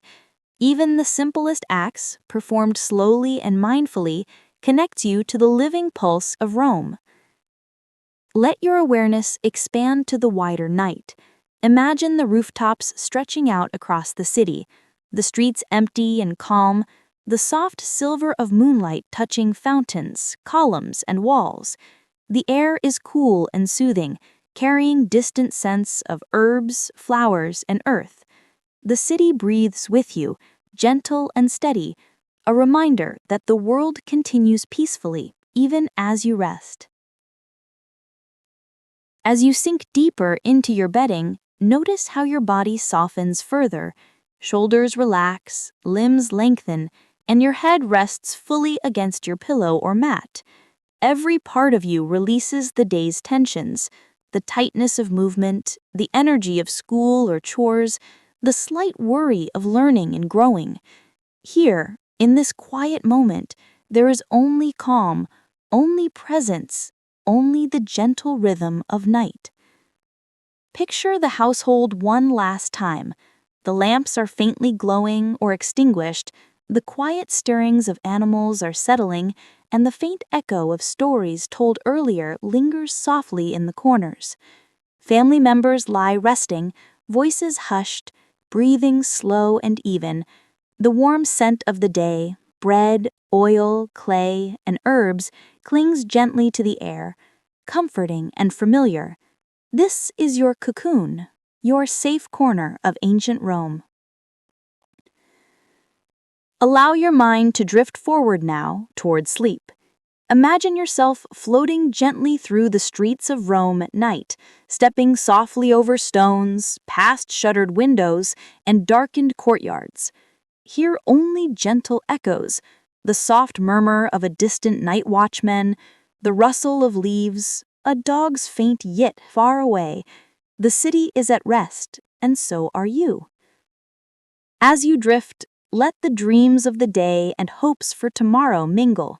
Even the simplest acts, performed slowly and mindfully, connects you to the living pulse of Rome. Let your awareness expand to the wider night. Imagine the rooftops stretching out across the city, the streets empty and calm, the soft silver of moonlight touching fountains, columns, and walls. The air is cool and soothing, carrying distant scents of herbs, flowers, and earth. The city breathes with you, gentle and steady, a reminder that the world continues peacefully, even as you rest. As you sink deeper into your bedding, notice how your body softens further. Shoulders relax, limbs lengthen, and your head rests fully against your pillow or mat. Every part of you releases the day's tensions, the tightness of movement, the energy of school or chores, the slight worry of learning and growing. Here, in this quiet moment, there is only calm, only presence, only the gentle rhythm of night. Picture the household one last time. The lamps are faintly glowing or extinguished, the quiet stirrings of animals are settling, and the faint echo of stories told earlier lingers softly in the corners. Family members lie resting, voices hushed, breathing slow and even. The warm scent of the day, bread, oil, clay, and herbs, clings gently to the air, comforting and familiar. This is your cocoon, your safe corner of ancient Rome. Allow your mind to drift forward now toward sleep. Imagine yourself floating gently through the streets of Rome at night, stepping softly over stones, past shuttered windows, and darkened courtyards. Hear only gentle echoes, the soft murmur of a distant night watchman, the rustle of leaves, a dog's faint yit far away. The city is at rest, and so are you. As you drift, let the dreams of the day and hopes for tomorrow mingle.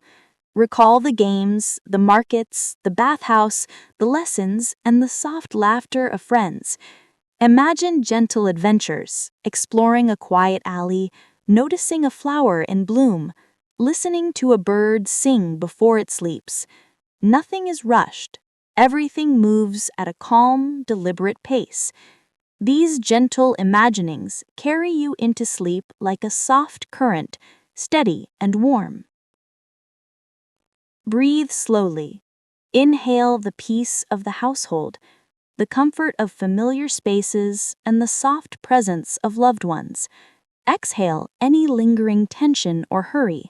Recall the games, the markets, the bathhouse, the lessons, and the soft laughter of friends. Imagine gentle adventures, exploring a quiet alley, noticing a flower in bloom, listening to a bird sing before it sleeps. Nothing is rushed. Everything moves at a calm, deliberate pace. These gentle imaginings carry you into sleep like a soft current, steady and warm. Breathe slowly. Inhale the peace of the household, the comfort of familiar spaces, and the soft presence of loved ones. Exhale any lingering tension or hurry,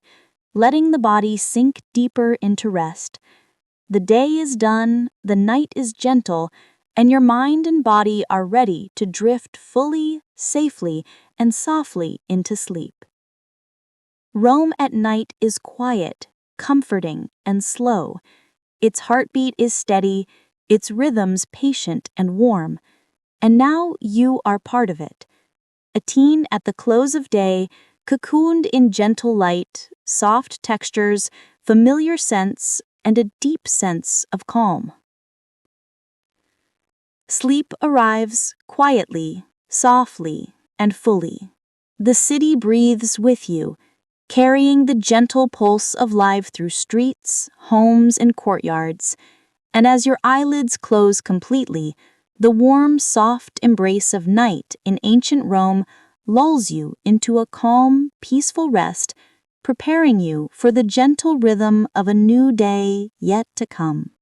letting the body sink deeper into rest. The day is done, the night is gentle, and your mind and body are ready to drift fully, safely, and softly into sleep. Rome at night is quiet, comforting, and slow. Its heartbeat is steady, its rhythms patient and warm. And now you are part of it. A teen at the close of day, cocooned in gentle light, soft textures, familiar scents, and a deep sense of calm. Sleep arrives quietly, softly, and fully. The city breathes with you, carrying the gentle pulse of life through streets, homes, and courtyards. And as your eyelids close completely, the warm, soft embrace of night in ancient Rome lulls you into a calm, peaceful rest, preparing you for the gentle rhythm of a new day yet to come.